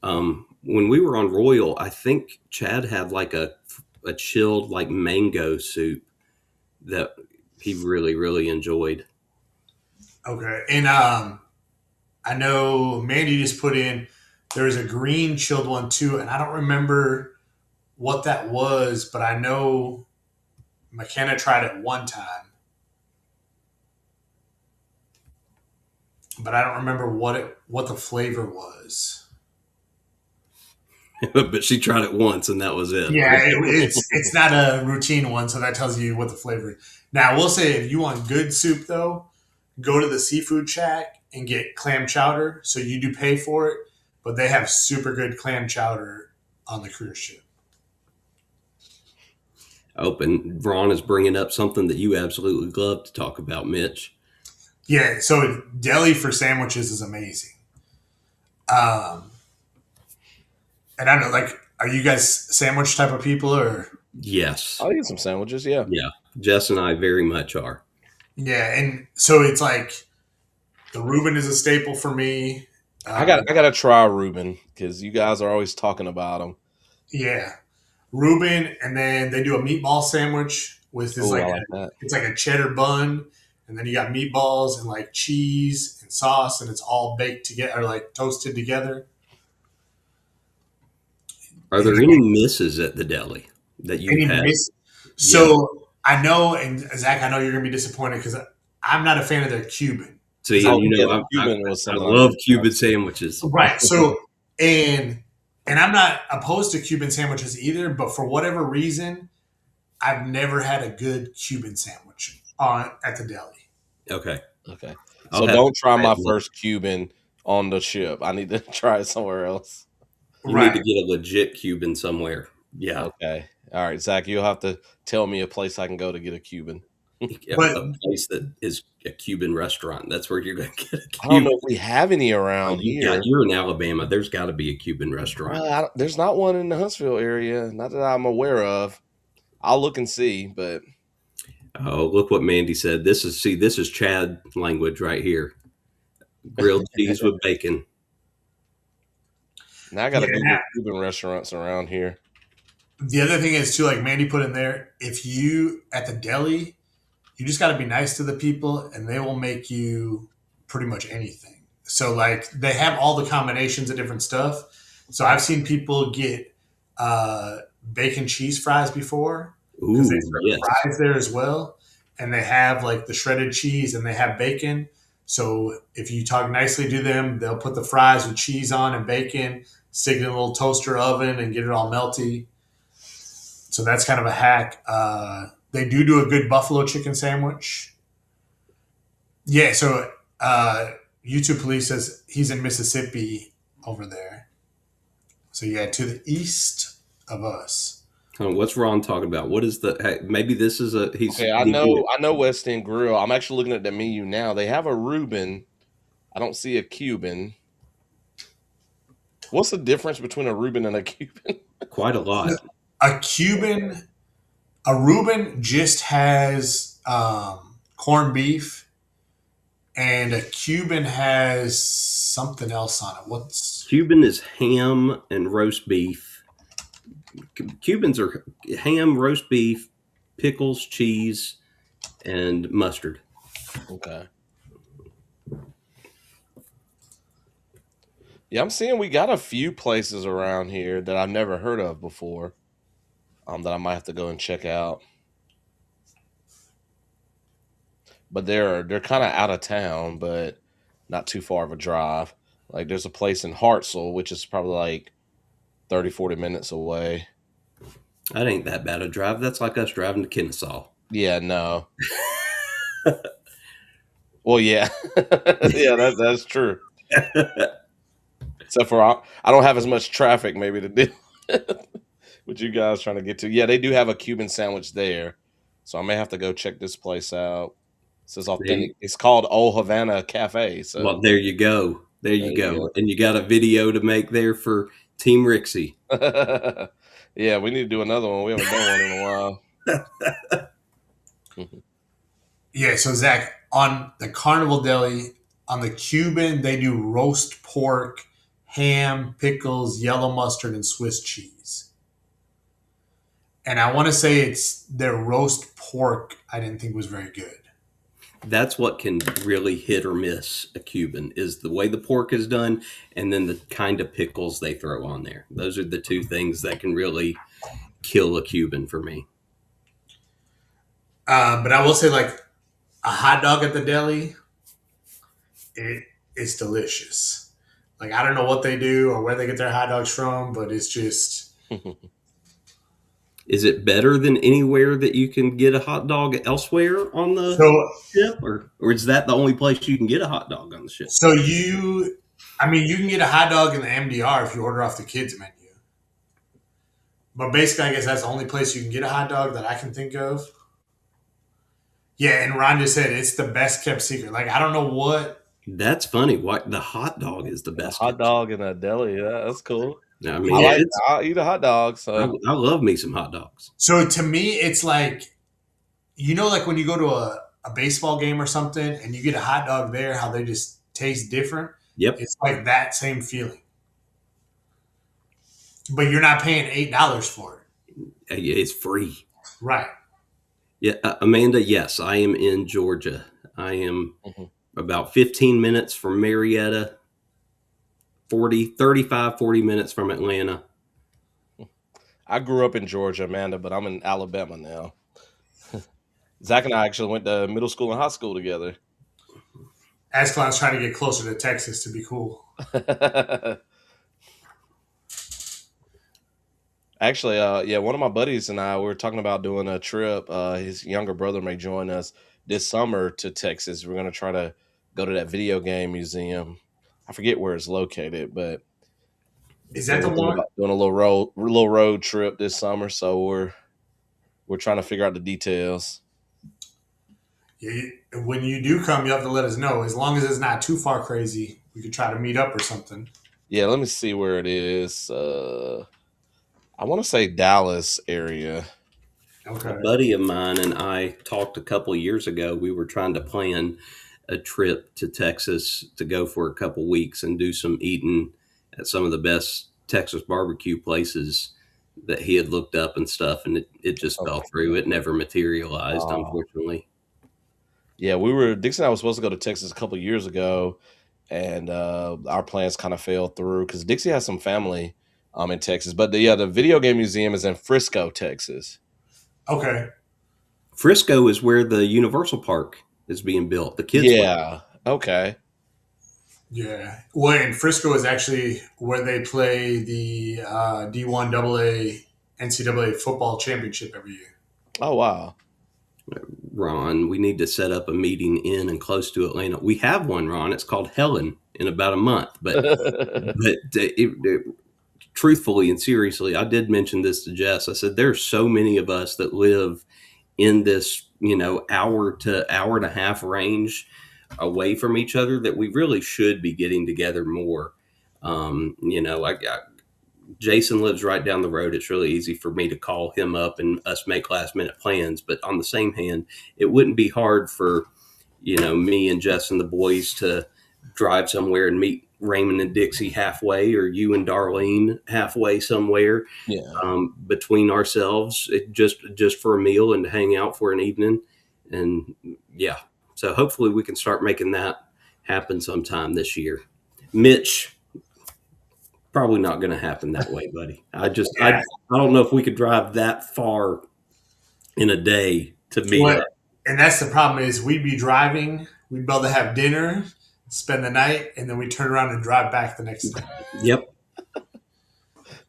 When we were on Royal, I think Chad had like a chilled like mango soup that he really, really enjoyed. Okay. And I know Mandy just put in, there's a green chilled one too, and I don't remember what that was, but I know McKenna tried it one time. But I don't remember what the flavor was. But she tried it once, and that was it. Yeah, it's not a routine one, so that tells you what the flavor is. Now, I will say, if you want good soup, though, go to the seafood shack and get clam chowder. So you do pay for it, but they have super good clam chowder on the cruise ship. And Ron is bringing up something that you absolutely love to talk about, Mitch. Yeah, so deli for sandwiches is amazing. And I don't know, like, are you guys sandwich type of people or? Yes. I'll eat some sandwiches, yeah. Yeah. Jess and I very much are. Yeah, and so it's like the Reuben is a staple for me. I gotta try Reuben because you guys are always talking about them. Yeah, Reuben, and then they do a meatball sandwich with this it's like a cheddar bun, and then you got meatballs and like cheese and sauce, and it's all baked together or like toasted together. Are there any misses at the deli that you've had? So I know, and Zach, I know you're gonna be disappointed because I'm not a fan of their Cuban. So I love Cuban sandwiches. Right. So and I'm not opposed to Cuban sandwiches either, but for whatever reason, I've never had a good Cuban sandwich at the deli. Okay. So don't try my first Cuban on the ship. I need to try it somewhere else. You need to get a legit Cuban somewhere. Yeah. Okay. All right, Zach, you'll have to tell me a place I can go to get a Cuban. A place that is a Cuban restaurant. That's where you're going to get a Cuban. I don't know if we have any around here. You're in Alabama. There's got to be a Cuban restaurant. There's not one in the Huntsville area. Not that I'm aware of. I'll look and see, but. Oh, look what Mandy said. This is Chad language right here. Grilled cheese with bacon. Now I got to Google Cuban restaurants around here. The other thing is too, like Mandy put in there, if you at the deli, you just got to be nice to the people, and they will make you pretty much anything. So like they have all the combinations of different stuff. So I've seen people get bacon cheese fries before because they serve fries there as well, and they have like the shredded cheese and they have bacon. So if you talk nicely to them, they'll put the fries with cheese on and bacon, stick it in a little toaster oven, and get it all melty. So that's kind of a hack. They do a good buffalo chicken sandwich. Yeah, so YouTube Police says he's in Mississippi over there. So yeah, to the east of us. What's Ron talking about? What is maybe this is a I know West End Grill. I'm actually looking at the menu now. They have a Reuben. I don't see a Cuban. What's the difference between a Reuben and a Cuban? Quite a lot. A Reuben just has corned beef, and a Cuban has something else on it. Cuban is ham and roast beef. Cubans are ham, roast beef, pickles, cheese, and mustard. Okay. Yeah, I'm seeing we got a few places around here that I've never heard of before. That I might have to go and check out. But they're kind of out of town, but not too far of a drive. Like there's a place in Hartselle, which is probably like 30, 40 minutes away. That ain't that bad a drive. That's like us driving to Kennesaw. Yeah, no. Well, yeah. Yeah, that's true. Except for I don't have as much traffic maybe to do with you guys trying to get to. Yeah, they do have a Cuban sandwich there. So I may have to go check this place out. It says authentic. It's called Old Havana Cafe. So well, there you go. There you go. And you got a video to make there for Team Rixie. Yeah, we need to do another one. We haven't done one in a while. Yeah, so Zach, on the Carnival Deli, on the Cuban, they do roast pork, ham, pickles, yellow mustard, and Swiss cheese. And I want to say it's their roast pork I didn't think was very good. That's what can really hit or miss a Cuban is the way the pork is done and then the kind of pickles they throw on there. Those are the two things that can really kill a Cuban for me. But I will say, like, a hot dog at the deli, it's delicious. Like I don't know what they do or where they get their hot dogs from, but it's just. Is it better than anywhere that you can get a hot dog elsewhere on the So ship, or is that the only place you can get a hot dog on the ship? So you can get a hot dog in the MDR if you order off the kids menu. But basically, I guess that's the only place you can get a hot dog that I can think of. Yeah, and Ron just said it's the best kept secret. Like I don't know what. That's funny. Why the hot dog is the best? Hot dog in a deli. Yeah, that's cool. I mean, I'll eat a hot dog. So I love me some hot dogs. So to me, it's like, like when you go to a baseball game or something and you get a hot dog there, how they just taste different. Yep. It's like that same feeling. But you're not paying $8 for it. It's free. Right. Yeah, Amanda, yes, I am in Georgia. I am about 15 minutes from Marietta, 35, 40 minutes from Atlanta. I grew up in Georgia, Amanda, but I'm in Alabama now. Zach and I actually went to middle school and high school together. Azkhalon's trying to get closer to Texas to be cool. Actually, one of my buddies and I were talking about doing a trip. His younger brother may join us this summer to Texas. We're going to try to go to that video game museum. I forget where it's located, but is that the one? Doing a little road trip this summer, so we're trying to figure out the details. Yeah, when you do come, you have to let us know. As long as it's not too far crazy, we could try to meet up or something. Yeah, let me see where it is. I want to say Dallas area. Okay. A buddy of mine and I talked a couple of years ago. We were trying to plan a trip to Texas to go for a couple weeks and do some eating at some of the best Texas barbecue places that he had looked up and stuff, and it just fell through. It never materialized, unfortunately. Yeah, Dixon and I was supposed to go to Texas a couple of years ago, and our plans kind of fell through because Dixie has some family in Texas. But the video game museum is in Frisco, Texas. Okay. Frisco is where the Universal Park is being built. The kids. Yeah. Okay. Yeah. Well, and Frisco is actually where they play the D1 AA NCAA football championship every year. Oh, wow. Ron, we need to set up a meeting in and close to Atlanta. We have one, Ron. It's called Helen in about a month. But truthfully and seriously, I did mention this to Jess. I said, there's so many of us that live in this, hour to hour and a half range away from each other that we really should be getting together more. Jason lives right down the road. It's really easy for me to call him up and us make last minute plans. But on the same hand, it wouldn't be hard for, me and Jess and the boys to drive somewhere and meet Raymond and Dixie halfway, or you and Darlene halfway somewhere. Yeah. Between ourselves, just for a meal and to hang out for an evening. And yeah, so hopefully we can start making that happen sometime this year. Mitch, probably not going to happen that way, buddy. I don't know if we could drive that far in a day to meet up. And that's the problem is we'd be driving, we'd be able to have dinner, spend the night, and then we turn around and drive back the next day. Yep.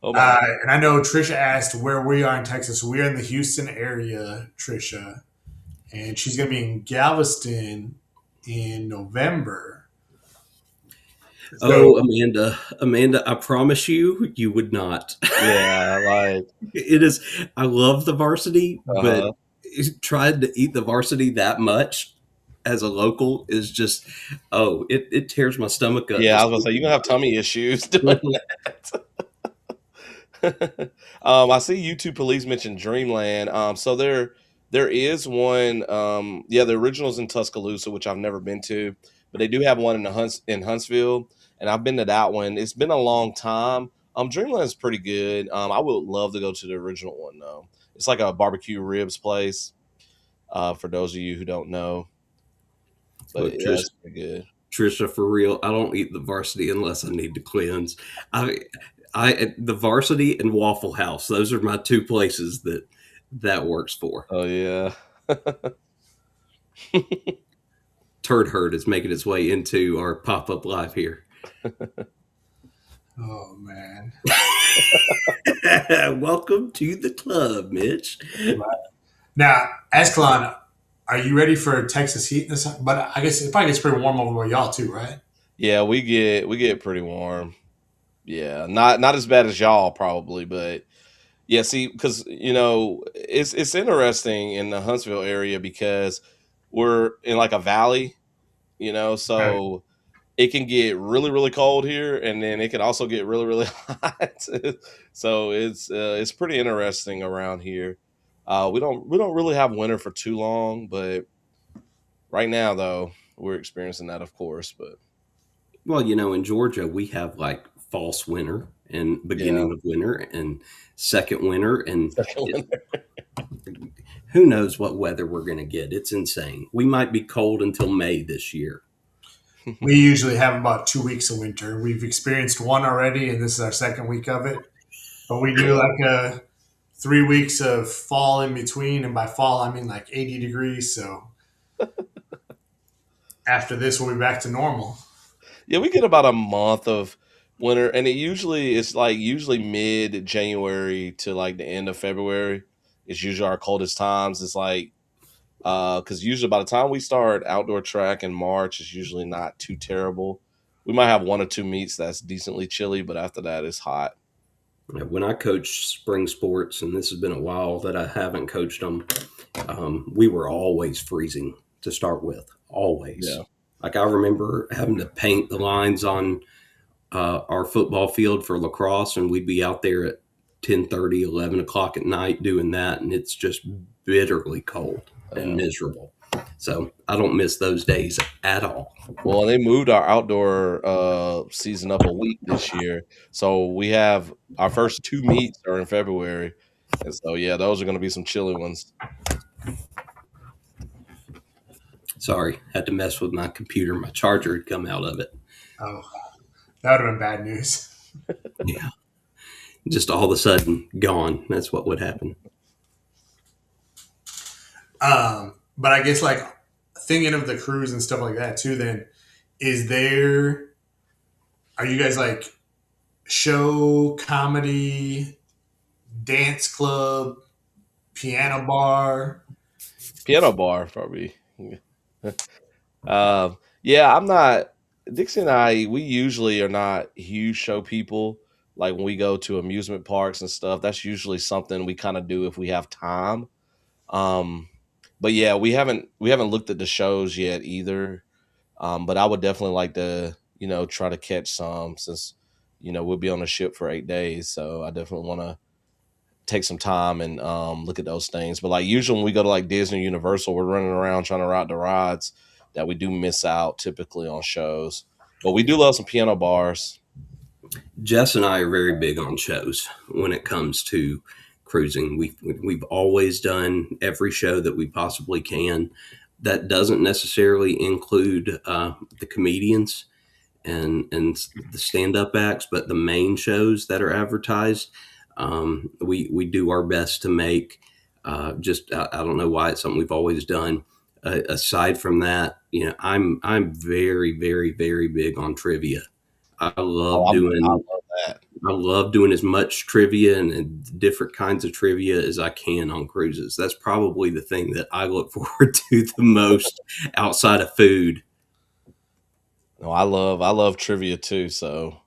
And I know Trisha asked where we are in Texas. We're in the Houston area, Trisha, and she's going to be in Galveston in November. So, Amanda, I promise you would not. Yeah, it is. I love the varsity, but trying to eat the varsity that much as a local is just, it tears my stomach up. Yeah, I was going to say, you're going to have tummy issues doing that. I see YouTube Police mentioned Dreamland. So there is one. The original's in Tuscaloosa, which I've never been to, but they do have one in Huntsville, and I've been to that one. It's been a long time. Dreamland's pretty good. I would love to go to the original one though. It's like a barbecue ribs place. For those of you who don't know, but it's pretty good. Trisha, for real, I don't eat the varsity unless I need to cleanse. The varsity and Waffle House, those are my two places that works for. Oh yeah. Turd Herd is making its way into our pop-up live here. Oh man. Welcome to the club, Mitch. Now, Azkhalon, are you ready for Texas heat this? But I guess it probably gets pretty warm over where y'all too, right? Yeah, we get pretty warm. Yeah, not as bad as y'all probably, but yeah. See, because it's interesting in the Huntsville area because we're in like a valley, Right. so it can get really really cold here, and then it can also get really really hot. So it's pretty interesting around here. We don't really have winter for too long, but right now though we're experiencing that, of course. But Well, in Georgia, we have like false winter and yeah, beginning of winter and second winter. And second winter. who knows what weather we're going to get. It's insane. We might be cold until May this year. We usually have about 2 weeks of winter. We've experienced one already, and this is our second week of it. But we do like 3 weeks of fall in between, and by fall I mean like 80 degrees. So after this, we'll be back to normal. Yeah, we get about a month of winter, and it's like usually mid January to like the end of February. It's usually our coldest times. It's like because usually by the time we start outdoor track in March, it's usually not too terrible. We might have one or two meets that's decently chilly, but after that, it's hot. When I coached spring sports, and this has been a while that I haven't coached them, we were always freezing to start with. Always. Yeah. Like I remember having to paint the lines on our football field for lacrosse, and we'd be out there at 10:30, 11 o'clock at night doing that, and it's just bitterly cold and miserable. So I don't miss those days at all. Well, they moved our outdoor season up a week this year, so we have our first two meets are in February, and so yeah, those are going to be some chilly ones. Sorry, had to mess with my computer. My charger had come out of it. Oh, that would have been bad news. Yeah. Just all of a sudden gone. That's what would happen. But I guess like thinking of the cruise and stuff like that too, then are you guys like show, comedy, dance club, piano bar? Piano bar, probably. Yeah, I'm not. Dixie and I, we usually are not huge show people. Like when we go to amusement parks and stuff, that's usually something we kind of do if we have time. Um, but yeah, we haven't looked at the shows yet either. But I would definitely like to, try to catch some since, we'll be on the ship for 8 days. So I definitely want to take some time and look at those things. But like usually when we go to like Disney, Universal, we're running around trying to ride the rides that we do miss out typically on shows. But we do love some piano bars. Jess and I are very big on shows when it comes to cruising. We've always done every show that we possibly can. That doesn't necessarily include the comedians and the stand-up acts, but the main shows that are advertised, we do our best to make. I don't know why, it's something we've always done. Aside from that, I'm very very very big on trivia. I love doing. I love that. I love doing as much trivia and different kinds of trivia as I can on cruises. That's probably the thing that I look forward to the most outside of food. No, I love trivia too, so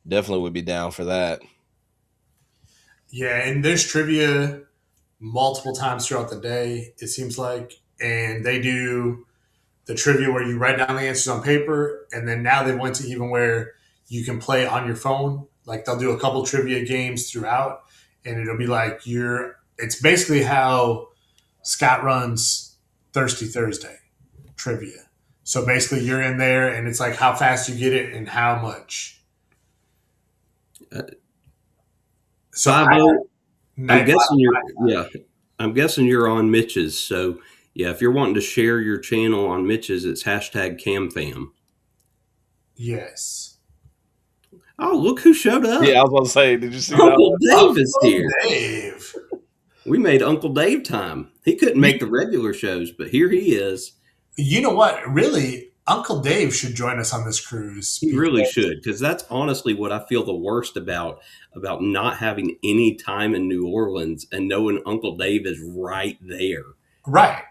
definitely would be down for that. Yeah, and there's trivia multiple times throughout the day, it seems like. And they do the trivia where you write down the answers on paper, and then now they went to even where you can play on your phone. Like they'll do a couple trivia games throughout, and it'll be like it's basically how Scott runs Thirsty Thursday trivia. So basically you're in there and it's like how fast you get it and how much. So I'm guessing you're on Mitch's. So yeah, if you're wanting to share your channel on Mitch's, it's #CamFam. Yes. Oh, look who showed up. Yeah, I was about to say, did you see Uncle that? Dave is here. Dave. We made Uncle Dave time. He couldn't make the regular shows, but here he is. You know what? Really, Uncle Dave should join us on this cruise. He really should, because that's honestly what I feel the worst about not having any time in New Orleans and knowing Uncle Dave is right there. Right.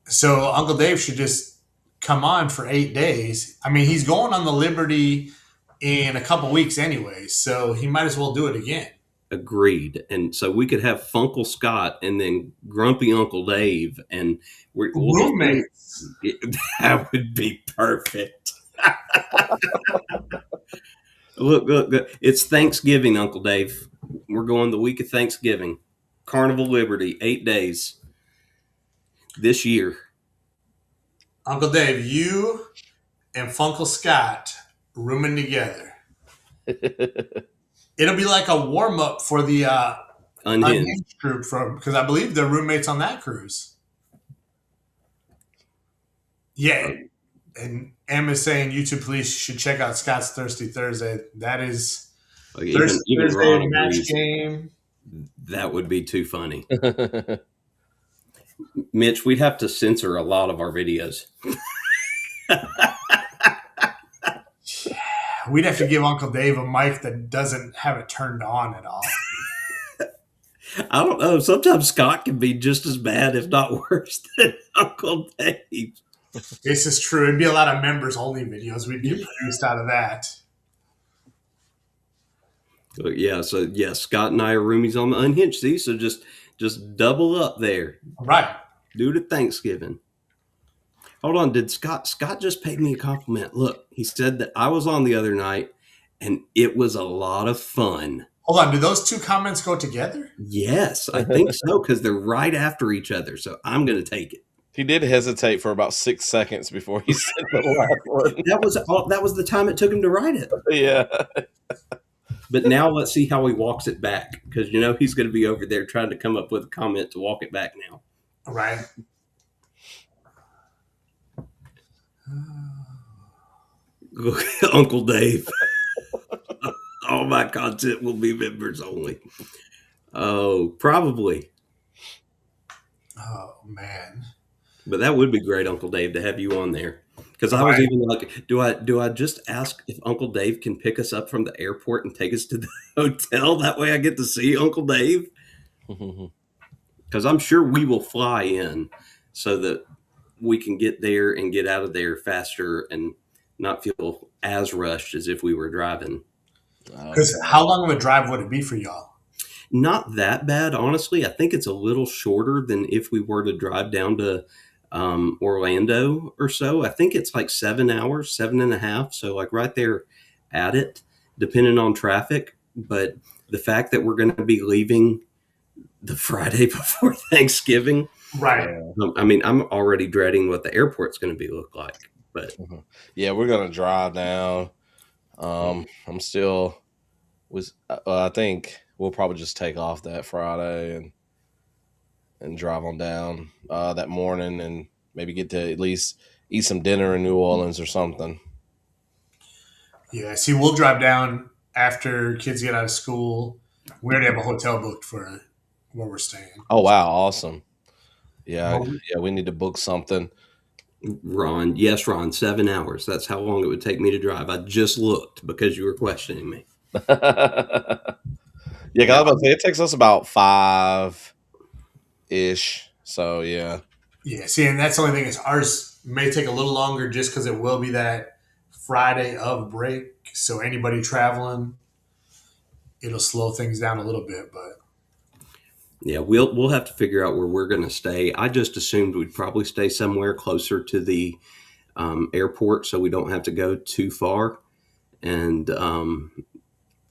So Uncle Dave should just come on for 8 days. I mean, he's going on the Liberty in a couple weeks anyway, so he might as well do it again. Agreed. And so we could have Funkle Scott and then Grumpy Uncle Dave, and we'll roommates. That would be perfect. Look, it's Thanksgiving, Uncle Dave. We're going the week of Thanksgiving. Carnival Liberty, 8 days this year. Uncle Dave, you and Funkle Scott rooming together. It'll be like a warm-up for the Unhinged group, because I believe they're roommates on that cruise. Yeah. And Emma's saying YouTube police should check out Scott's Thirsty Thursday. That is Thirsty Thursday match game. That would be too funny. Mitch, we'd have to censor a lot of our videos. We'd have to give Uncle Dave a mic that doesn't have it turned on at all. I don't know. Sometimes Scott can be just as bad, if not worse, than Uncle Dave. This is true. It'd be a lot of members-only videos we'd get produced out of that. Yeah, Scott and I are roomies on the Unhinged. See, so just double up there. Right. Do it at Thanksgiving. Hold on, did Scott just paid me a compliment? Look, he said that I was on the other night, and it was a lot of fun. Hold on, do those two comments go together? Yes, I think so, because they're right after each other, so I'm going to take it. He did hesitate for about 6 seconds before he said the last one. That was the time it took him to write it. Yeah. But now let's see how he walks it back, because he's going to be over there trying to come up with a comment to walk it back now. Right. Uncle Dave. All my content will be members only. Oh, probably. Oh, man. But that would be great, Uncle Dave, to have you on there. Because I was even like, do I just ask if Uncle Dave can pick us up from the airport and take us to the hotel? That way I get to see Uncle Dave. Because I'm sure we will fly in so that we can get there and get out of there faster and not feel as rushed as if we were driving. Because how long of a drive would it be for y'all? Not that bad, honestly. I think it's a little shorter than if we were to drive down to Orlando or so. I think it's like 7 hours, 7.5. So like right there at it, depending on traffic. But the fact that we're going to be leaving the Friday before Thanksgiving. Right. I mean, I'm already dreading what the airport's going to look like. But yeah, we're going to drive down. I think we'll probably just take off that Friday and drive on down that morning and maybe get to at least eat some dinner in New Orleans or something. Yeah, see, we'll drive down after kids get out of school. We already have a hotel booked for where we're staying. Oh, wow. Awesome. Yeah, we need to book something. Ron, 7 hours. That's how long it would take me to drive. I just looked because you were questioning me. Yeah, because I was about to say it takes us about 5-ish. So yeah. Yeah, see, and that's the only thing is ours may take a little longer just because it will be that Friday of break. So anybody traveling, it'll slow things down a little bit, but yeah, we'll have to figure out where we're going to stay. I just assumed we'd probably stay somewhere closer to the airport so we don't have to go too far. And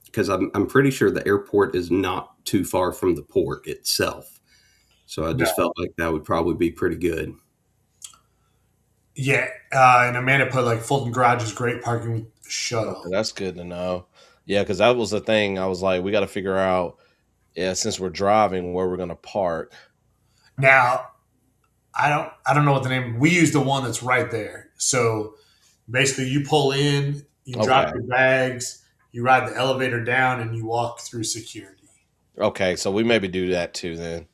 because I'm pretty sure the airport is not too far from the port itself. So I just felt like that would probably be pretty good. Yeah, and Amanda put like Fulton Garage is great parking with shuttle. Okay, that's good to know. Yeah, because that was the thing. I was like, we got to figure out, since we're driving, where we're going to park. Now, I don't know what the name. We use the one that's right there. So basically, you pull in, you drop your bags, you ride the elevator down, and you walk through security. Okay, so we maybe do that too then.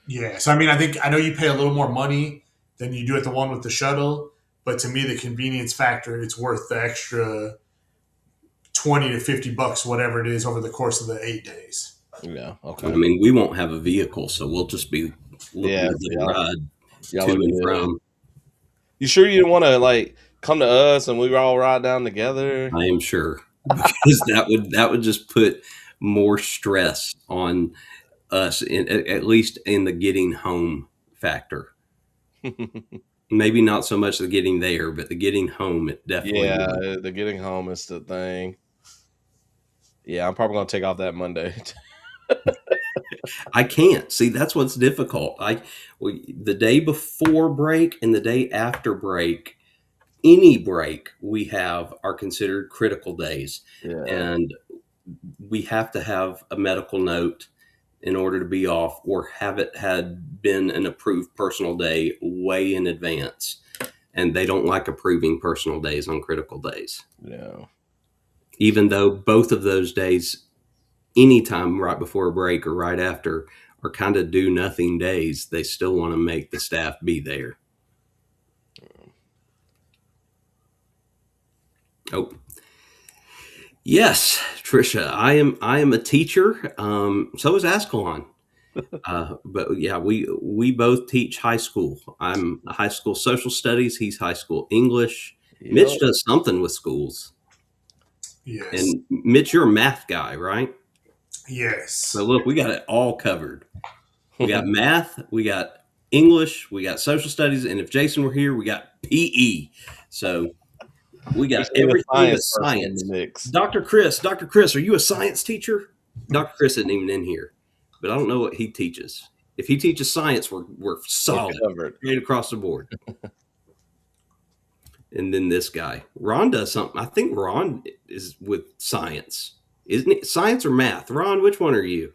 Yeah. So I mean, I know you pay a little more money than you do at the one with the shuttle, But to me, the convenience factor, it's worth the extra 20 to $50, whatever it is, over the course of the 8 days. Yeah. Okay. I mean, we won't have a vehicle, so we'll just be looking to get a ride to and from. You sure you didn't want to like come to us and we all ride down together? I am sure, because that would just put more stress on us, at least in the getting home factor. Maybe not so much the getting there, but the getting home, it definitely. Yeah, the getting home is the thing. Yeah, I'm probably gonna take off that Monday. I can't. See, that's what's difficult. The day before break and the day after break, any break we have are considered critical days. Yeah. And we have to have a medical note in order to be off, or have it had been an approved personal day way in advance. And they don't like approving personal days on critical days. Yeah. Even though both of those days, anytime right before a break or right after, are kind of do nothing days, they still want to make the staff be there. Oh, yes, Trisha, I am a teacher. So is Azkhalon. But yeah, we both teach high school. I'm a high school social studies. He's high school English. Yep. Mitch does something with schools. Yes. And Mitch, you're a math guy, right? Yes. So look, we got it all covered. We got math, we got English, we got social studies, and if Jason were here, we got PE. So we got everything but science. Dr. Chris, are you a science teacher? Dr. Chris isn't even in here, but I don't know what he teaches. If he teaches science, we're solid, right across the board. And then this guy, Ron, does something. I think Ron is with science. Isn't it science or math? Ron, which one are you?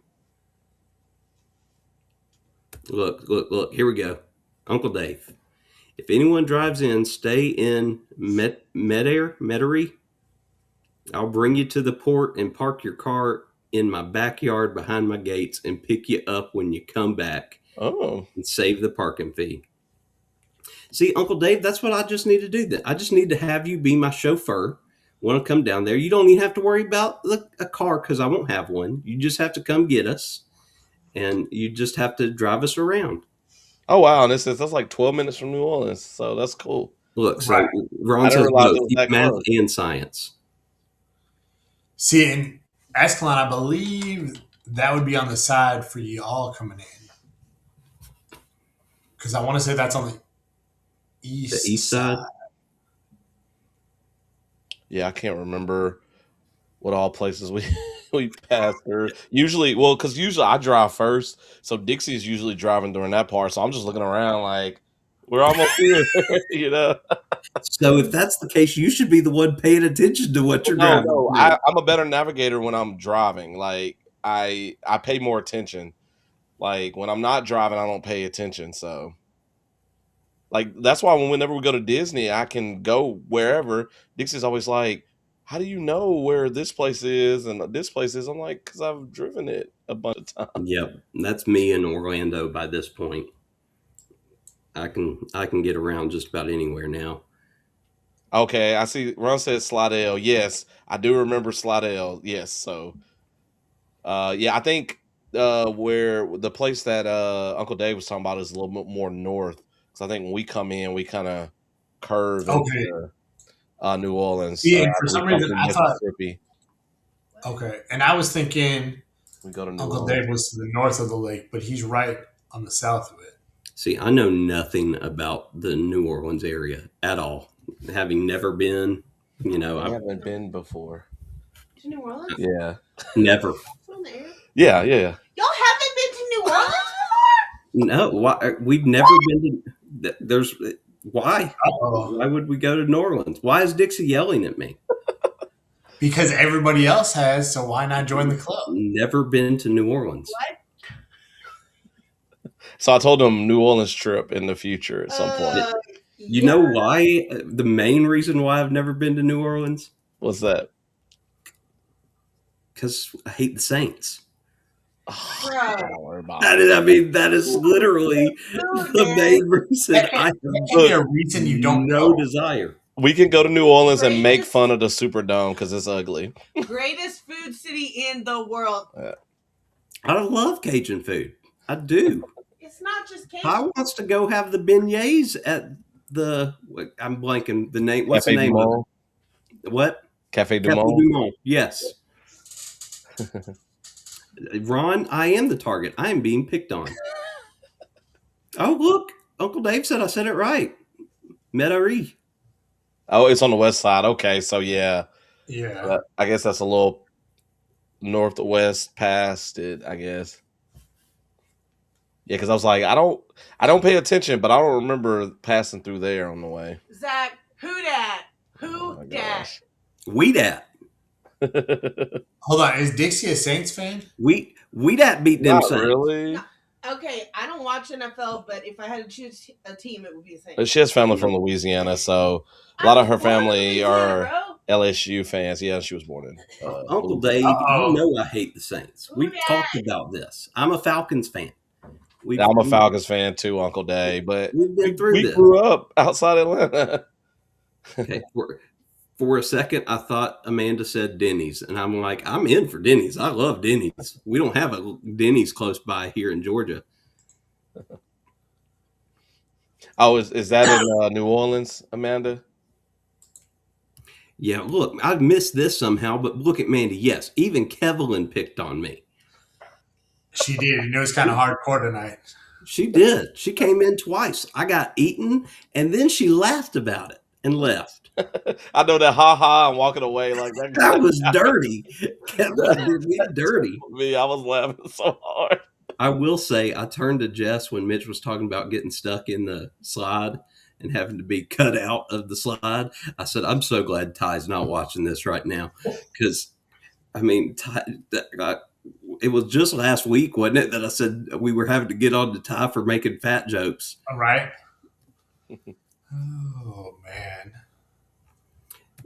Look. Here we go. Uncle Dave. If anyone drives in, stay in Metairie. I'll bring you to the port and park your car in my backyard behind my gates and pick you up when you come back. Oh. And save the parking fee. See, Uncle Dave, that's what I just need to do then. I just need to have you be my chauffeur. Want to come down there. You don't even have to worry about a car because I won't have one. You just have to come get us, and you just have to drive us around. Oh, wow. And that's like 12 minutes from New Orleans, so that's cool. Look, so Ron says both math and science. See, in Azkhalon, I believe that would be on the side for you all coming in. Because I want to say that's on the east side. Yeah, I can't remember what all places we passed through. Usually I drive first, so Dixie's usually driving during that part. So I'm just looking around like we're almost here, you know. So if that's the case, you should be the one paying attention to what you're driving. No, I'm a better navigator when I'm driving. Like I pay more attention. Like when I'm not driving, I don't pay attention. So. Like, that's why whenever we go to Disney, I can go wherever. Dixie's always like, how do you know where this place is and this place is? I'm like, because I've driven it a bunch of times. Yep, that's me in Orlando by this point. I can get around just about anywhere now. Okay, I see. Ron said Slidell. Yes, I do remember Slidell. Yes, so, yeah, I think where the place that Uncle Dave was talking about is a little bit more north. So I think when we come in, we kind of curve into New Orleans. Yeah, for some reason I thought. Okay, and I was thinking we go to Uncle Dave was to the north of the lake, but he's right on the south of it. See, I know nothing about the New Orleans area at all. Having never been, you know, I haven't been before. To New Orleans? Yeah, never. Yeah. Y'all haven't been to New Orleans before? No, why? We've never been to. Why? Uh-oh. Why would we go to New Orleans? Why is Dixie yelling at me? Because everybody else has, so why not join the club? Never been to New Orleans. What? So I told him New Orleans trip in the future at some point. You know why? The main reason why I've never been to New Orleans? What's that? 'Cause I hate the Saints. Don't worry about that is, I mean, that is literally the main reason I have a reason you don't no desire. We can go to New Orleans and make fun of the Superdome because it's ugly. Greatest food city in the world. I love Cajun food. I do. It's not just Cajun. I wants to go have the beignets at I'm blanking the name. What's Cafe the name Du of Monde? it? What? Cafe Du Cafe Monde? Du Monde. Yes. Ron, I am the target. I am being picked on. Oh, look. Uncle Dave said I said it right. Metairie. Oh, it's on the west side. Okay, so yeah. Yeah. I guess that's a little northwest past it, I guess. Yeah, because I was like, I don't pay attention, but I don't remember passing through there on the way. Zach, who dat? Who dat? We dat. Hold on, is Dixie a Saints fan? We dat beat them Saints. Really? No. Okay, I don't watch NFL, but if I had to choose a team, it would be the Saints. She has family from Louisiana, so a lot of her family are LSU fans. Yeah, she was born in. Uncle Dave, you know I hate the Saints. We've talked about this. I'm a Falcons fan. I'm a Falcons fan too, Uncle Dave. But we've been through this. We grew up outside Atlanta. Okay, for a second, I thought Amanda said Denny's, and I'm like, I'm in for Denny's. I love Denny's. We don't have a Denny's close by here in Georgia. Oh, is that in New Orleans, Amanda? Yeah, look, I missed this somehow, but look at Mandy. Yes, even Kevlin picked on me. She did. You know, it's kind of hardcore tonight. She did. She came in twice. I got eaten, and then she laughed about it and left. I know that I'm walking away like that. That was dirty. Kevlin did me dirty. Me, I was laughing so hard. I will say, I turned to Jess when Mitch was talking about getting stuck in the slide and having to be cut out of the slide. I said, I'm so glad Ty's not watching this right now. Because, I mean, it was just last week, wasn't it, that I said we were having to get on to Ty for making fat jokes. All right. Oh, man.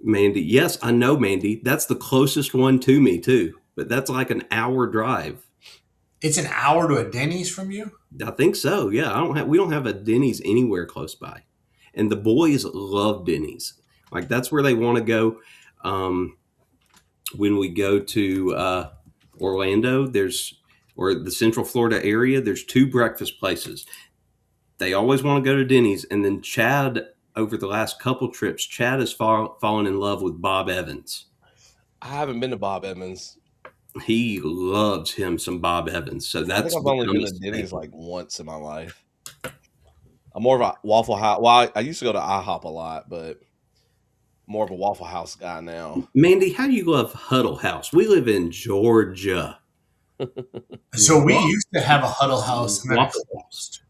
Mandy. Yes, I know, Mandy. That's the closest one to me, too. But that's like an hour drive. It's an hour to a Denny's from you? I think so. Yeah, we don't have a Denny's anywhere close by, and the boys love Denny's. Like that's where they want to go. When we go to Orlando, or the Central Florida area, there's 2 breakfast places. They always want to go to Denny's, and then Chad, over the last couple trips, Chad has fallen in love with Bob Evans. I haven't been to Bob Evans. He loves him some Bob Evans. So that's I think I've only been to Denny's like once in my life. I'm more of a Waffle House. Well, I used to go to IHOP a lot, but more of a Waffle House guy now. Mandy, how do you love Huddle House? We live in Georgia. So we used to have a Huddle House. Waffle House.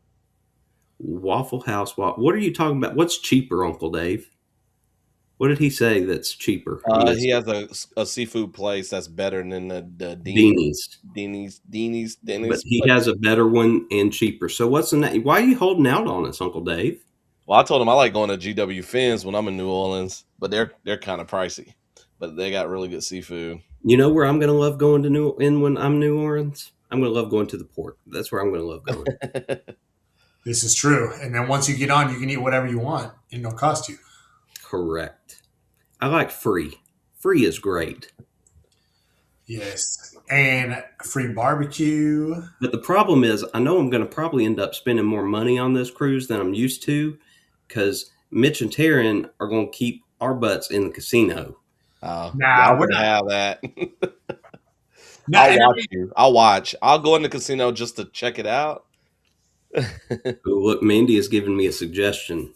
Waffle House. What are you talking about? What's cheaper, Uncle Dave? What did he say that's cheaper? He has a seafood place that's better than the Denny's. But he has a better one and cheaper. So what's the name? Why are you holding out on us, Uncle Dave? Well, I told him I like going to GW Finn's when I'm in New Orleans, but they're kind of pricey. But they got really good seafood. You know where I'm going to love going to when I'm New Orleans? I'm going to love going to the port. That's where I'm going to love going. This is true. And then once you get on, you can eat whatever you want. It don't cost you. Correct. I like free. Free is great. Yes. And free barbecue. But the problem is, I know I'm going to probably end up spending more money on this cruise than I'm used to because Mitch and Taryn are going to keep our butts in the casino. Nah, we're not have that. I'll watch. I'll go in the casino just to check it out. Look, Mandy has given me a suggestion.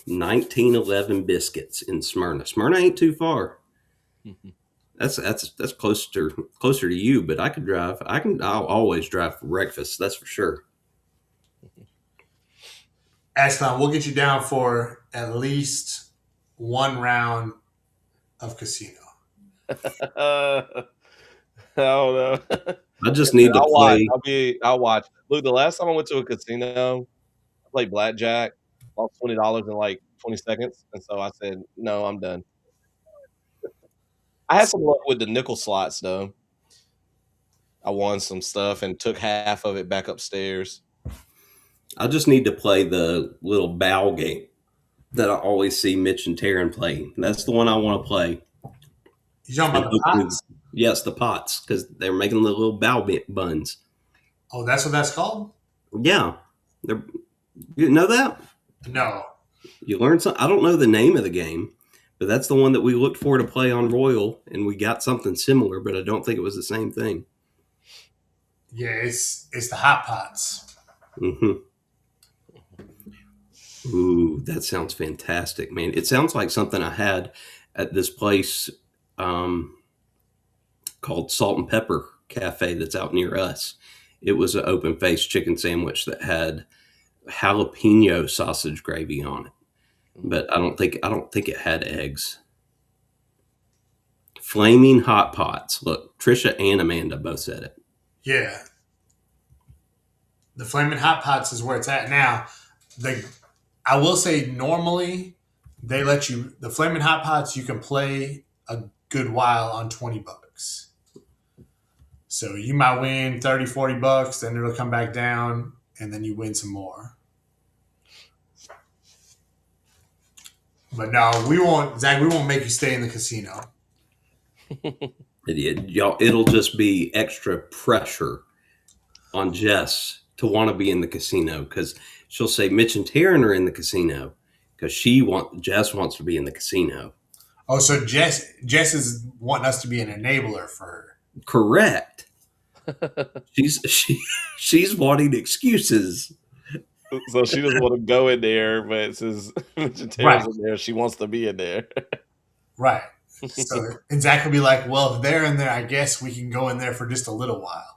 1911 biscuits in Smyrna. Smyrna ain't too far. That's closer to you, but I could drive. I'll always drive for breakfast. That's for sure. Azkhalon, we'll get you down for at least one round of casino. I don't know. I just need to play. I'll watch. Look, the last time I went to a casino, I played blackjack. Lost $20 in like 20 seconds, and so I said, "No, I'm done." I had some luck with the nickel slots, though. I won some stuff and took half of it back upstairs. I just need to play the little bow game that I always see Mitch and Taryn playing. That's the one I want to play. You talking about the pots? Yes, the pots, because they're making the little bow buns. Oh, that's what that's called? Yeah. You know that? No. You learned something. I don't know the name of the game, but that's the one that we looked for to play on Royal, and we got something similar, but I don't think it was the same thing. Yeah, it's the hot pots. Mm-hmm. Ooh, that sounds fantastic, man. It sounds like something I had at this place called Salt and Pepper Cafe that's out near us. It was an open-faced chicken sandwich that had jalapeno sausage gravy on it, but I don't think it had eggs. Flaming hot pots. Look, Trisha and Amanda both said it. Yeah. The Flaming Hot Pots is where it's at now. I will say normally they let you, the Flaming Hot Pots, you can play a good while on $20. So you might win 30, $40, then it'll come back down, and then you win some more. But no, we won't, Zach, we won't make you stay in the casino. It'll just be extra pressure on Jess to want to be in the casino, because she'll say Mitch and Taryn are in the casino because Jess wants to be in the casino. Oh, so Jess is wanting us to be an enabler for her. Correct. She's wanting excuses. So she doesn't want to go in there, but since Mitch and Taryn's in there, she wants to be in there. Right. So, and Zach will be like, well, if they're in there, I guess we can go in there for just a little while.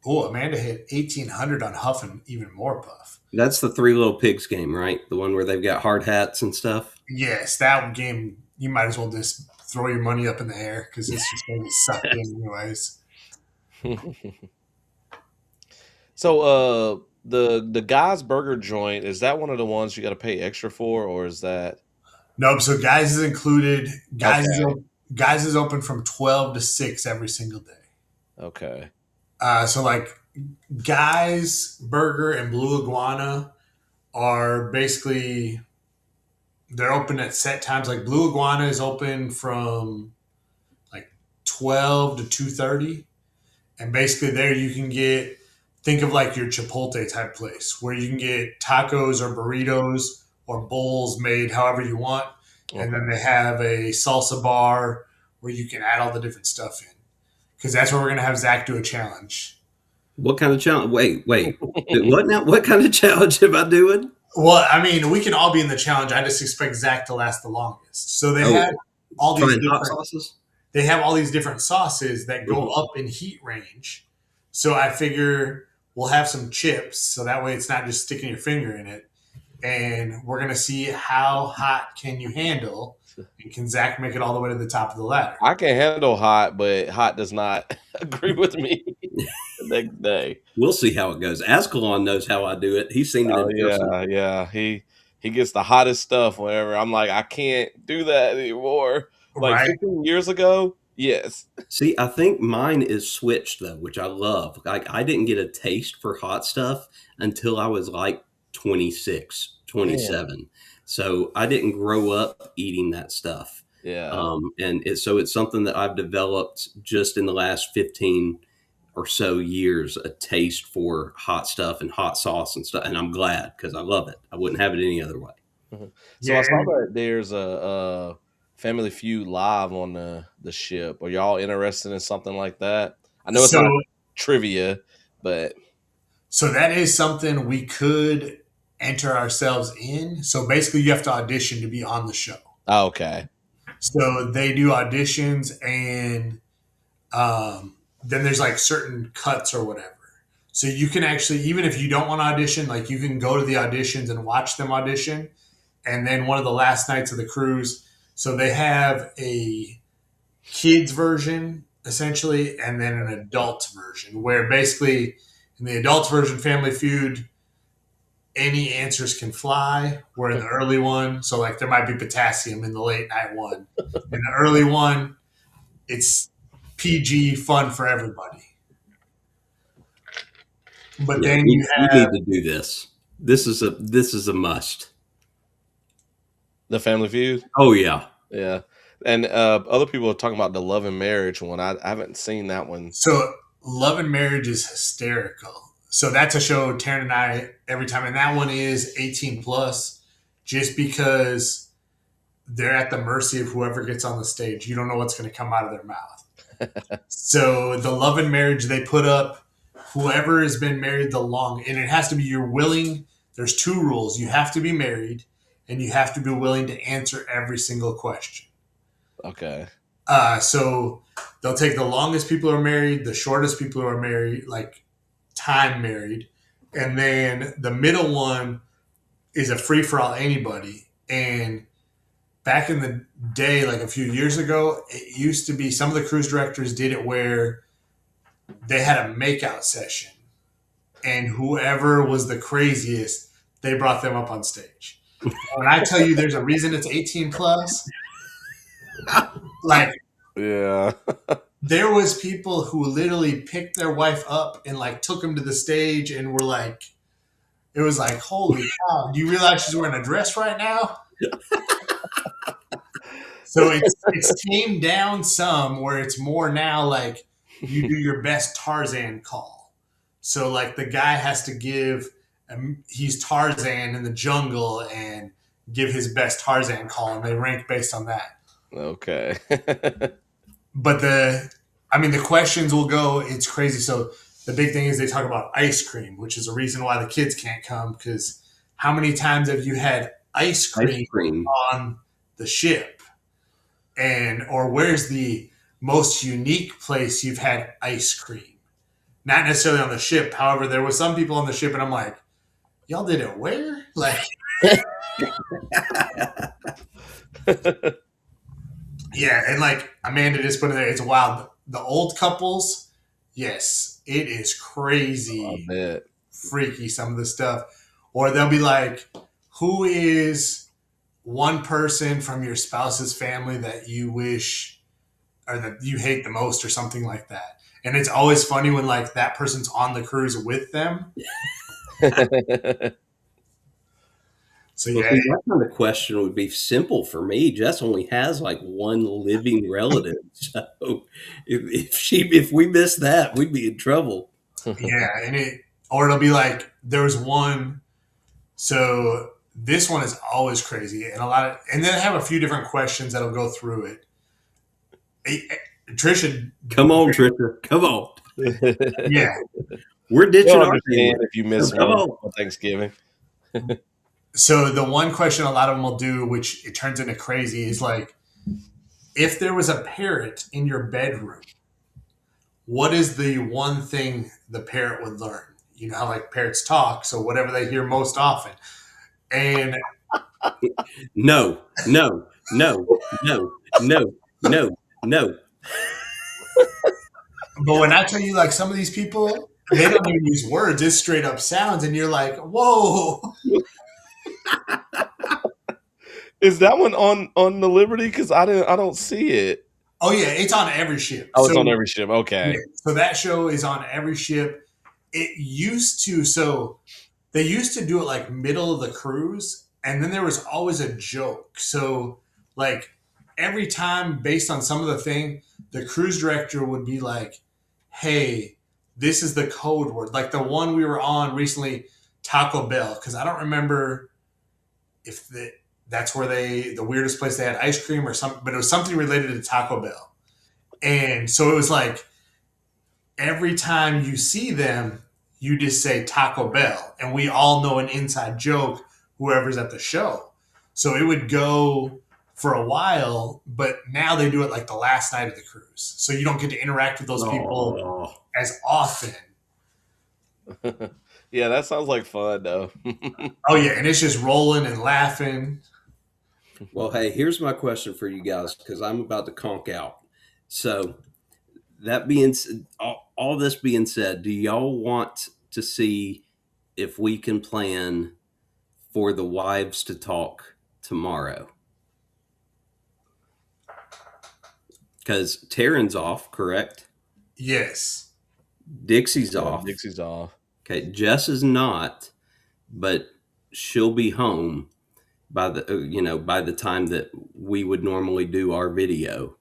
Oh, Amanda hit 1,800 on Huff and Even More Puff. That's the Three Little Pigs game, right? The one where they've got hard hats and stuff? Yes, that game, you might as well just throw your money up in the air because it's just going to be sucked in anyways. So, the Guy's Burger joint, is that one of the ones you got to pay extra for, or is that? Nope. So Guys is included. Guys is open from 12 to 6 every single day. Okay. So like Guys Burger and Blue Iguana are basically, they're open at set times. Like Blue Iguana is open from like 12 to 2:30, and basically there you can get, think of like your Chipotle type place where you can get tacos or burritos or bowls made however you want. Okay. And then they have a salsa bar where you can add all the different stuff in. Because that's where we're going to have Zach do a challenge. What kind of challenge? Wait. What now? What kind of challenge am I doing? Well, I mean, we can all be in the challenge. I just expect Zach to last the longest. So they have all these different sauces. They have all these different sauces that go up in heat range. So I figure we'll have some chips, so that way it's not just sticking your finger in it. And we're going to see how hot can you handle, and can Zach make it all the way to the top of the ladder? I can handle hot, but hot does not agree with me the next day. We'll see how it goes. Azkhalon knows how I do it. He's seen it in person. Yeah. He gets the hottest stuff whenever I'm like, I can't do that anymore. Like 15 years ago, yes. See, I think mine is switched though, which I love. Like I didn't get a taste for hot stuff until I was like 26, 27. Man. So I didn't grow up eating that stuff. Yeah. So it's something that I've developed just in the last 15 or so years, a taste for hot stuff and hot sauce and stuff. And I'm glad because I love it. I wouldn't have it any other way. Mm-hmm. So I saw that there's a Family Feud live on the ship. Are y'all interested in something like that? I know it's not trivia, but. So that is something we could enter ourselves in. So basically you have to audition to be on the show. Oh, okay. So they do auditions, and then there's like certain cuts or whatever. So you can actually, even if you don't want to audition, like you can go to the auditions and watch them audition. And then one of the last nights of the cruise, so they have a kids version essentially, and then an adult version where basically in the adult version, Family Feud, any answers can fly. Where in the early one, so like there might be potassium in the late night one. In the early one, it's PG fun for everybody. But then we need to do this. This is a must. The Family Feud. Oh yeah. Yeah. And other people are talking about the Love and Marriage one. I haven't seen that one. So Love and Marriage is hysterical. So that's a show Taryn and I every time, and that one is 18 plus, just because they're at the mercy of whoever gets on the stage. You don't know what's going to come out of their mouth. So the Love and Marriage, they put up whoever has been married the long, and it has to be you're willing. There's 2 rules. You have to be married, and you have to be willing to answer every single question. Okay. So they'll take the longest people who are married, the shortest people who are married, like time married, and then the middle one is a free for all anybody. And back in the day, like a few years ago, it used to be some of the cruise directors did it where they had a makeout session, and whoever was the craziest, they brought them up on stage. When I tell you there's a reason it's 18 plus, like, yeah. There was people who literally picked their wife up and like took them to the stage and were like, it was like, holy cow, do you realize she's wearing a dress right now? So it's tamed down some, where it's more now like you do your best Tarzan call. So like the guy has to give, he's Tarzan in the jungle and give his best Tarzan call, and they rank based on that. Okay. But the questions will go, it's crazy. So the big thing is they talk about ice cream, which is a reason why the kids can't come, because how many times have you had ice cream on the ship? Or where's the most unique place you've had ice cream? Not necessarily on the ship. However, there was some people on the ship, and I'm like, y'all did it where? Like, yeah, and like Amanda just put in there, it's wild. The old couples, yes, it is crazy, freaky, some of the stuff. Or they'll be like, who is one person from your spouse's family that you wish or that you hate the most, or something like that? And it's always funny when like that person's on the cruise with them. So yeah, that kind of question would be simple for me. Jess only has like one living relative, so if we missed that, we'd be in trouble. Yeah, or it'll be like there was one. So this one is always crazy, and then I have a few different questions that'll go through it. Trisha, come on, Trisha, come on. Yeah, we're ditching our thing if you miss one on Thanksgiving. So the one question a lot of them will do, which it turns into crazy, is like, if there was a parrot in your bedroom, what is the one thing the parrot would learn? You know how like parrots talk, so whatever they hear most often. And no. But when I tell you, like, some of these people, they don't even use words; it's straight up sounds, and you're like, whoa. Is that one on the Liberty? Because I don't see it. Oh yeah, it's on every ship. Oh, it's on every ship. Okay. Yeah, so that show is on every ship. It used to, so they used to do it like middle of the cruise, and then there was always a joke. So like every time, based on some of the thing, the cruise director would be like, hey, this is the code word. Like the one we were on recently, Taco Bell, because I don't remember if that's where the weirdest place they had ice cream or something, but it was something related to Taco Bell. And so it was like every time you see them, you just say Taco Bell, and we all know an inside joke, whoever's at the show. So it would go for a while, but now they do it like the last night of the cruise. So you don't get to interact with those people as often. Yeah, that sounds like fun though. Oh yeah, and it's just rolling and laughing. Well, hey, here's my question for you guys, because I'm about to conk out. So that being all this being said, do y'all want to see if we can plan for the wives to talk tomorrow? Because Taryn's off, correct? Yes. Dixie's off. Dixie's off. Okay, Jess is not, but she'll be home by the time that we would normally do our video.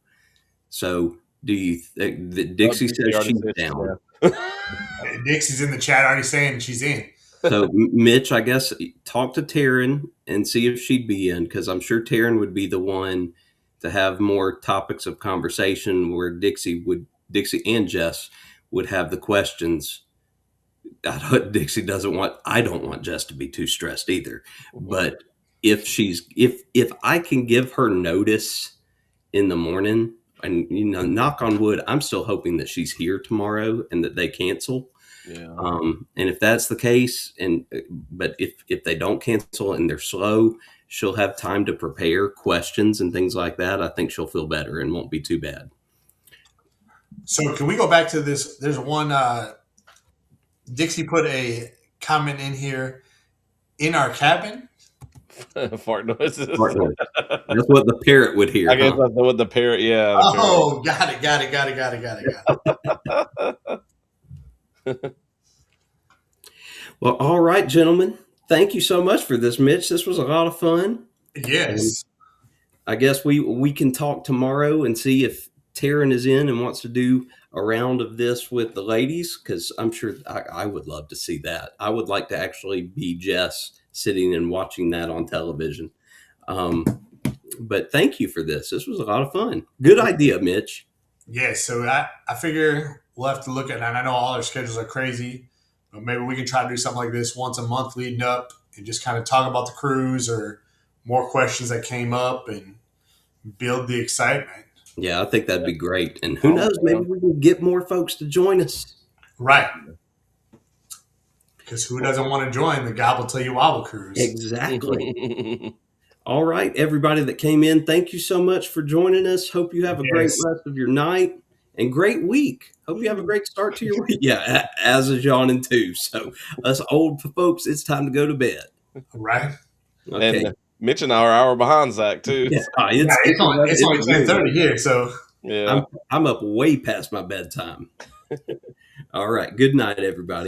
So do you think that Dixie says she's down? Dixie's in the chat already saying she's in. So Mitch, I guess talk to Taryn and see if she'd be in, because I'm sure Taryn would be the one to have more topics of conversation where Dixie and Jess would have the questions. Dixie I don't want Jess to be too stressed either. But if I can give her notice in the morning, and knock on wood, I'm still hoping that she's here tomorrow and that they cancel. Yeah. And if that's the case, but if they don't cancel and they're slow, she'll have time to prepare questions and things like that. I think she'll feel better and won't be too bad. So can we go back to this? There's one, Dixie put a comment in here, in our cabin. Fart noises. That's what the parrot would hear. I guess that's what the parrot, yeah. Oh, got it. Well, all right, gentlemen. Thank you so much for this, Mitch. This was a lot of fun. Yes. And I guess we can talk tomorrow and see if Taryn is in and wants to do a round of this with the ladies, because I'm sure I would love to see that. I would like to actually be Jess sitting and watching that on television. But thank you for this. This was a lot of fun. Good idea, Mitch. Yes. So I figure we'll have to look at it. And I know all our schedules are crazy, but maybe we can try to do something like this once a month leading up and just kind of talk about the cruise or more questions that came up and build the excitement. Yeah, I think that'd be great. And who knows, maybe we can get more folks to join us. Right. Because who doesn't want to join the Gobble Till You Wobble cruise? Exactly. All right, everybody that came in, thank you so much for joining us. Hope you have a great rest of your night and great week. Hope you have a great start to your week. Yeah, as is yawning too. So us old folks, it's time to go to bed. Right. Okay. And Mitch and I are an hour behind Zach too. Yeah, it's only 10:30 here, so yeah, I'm up way past my bedtime. All right. Good night, everybody.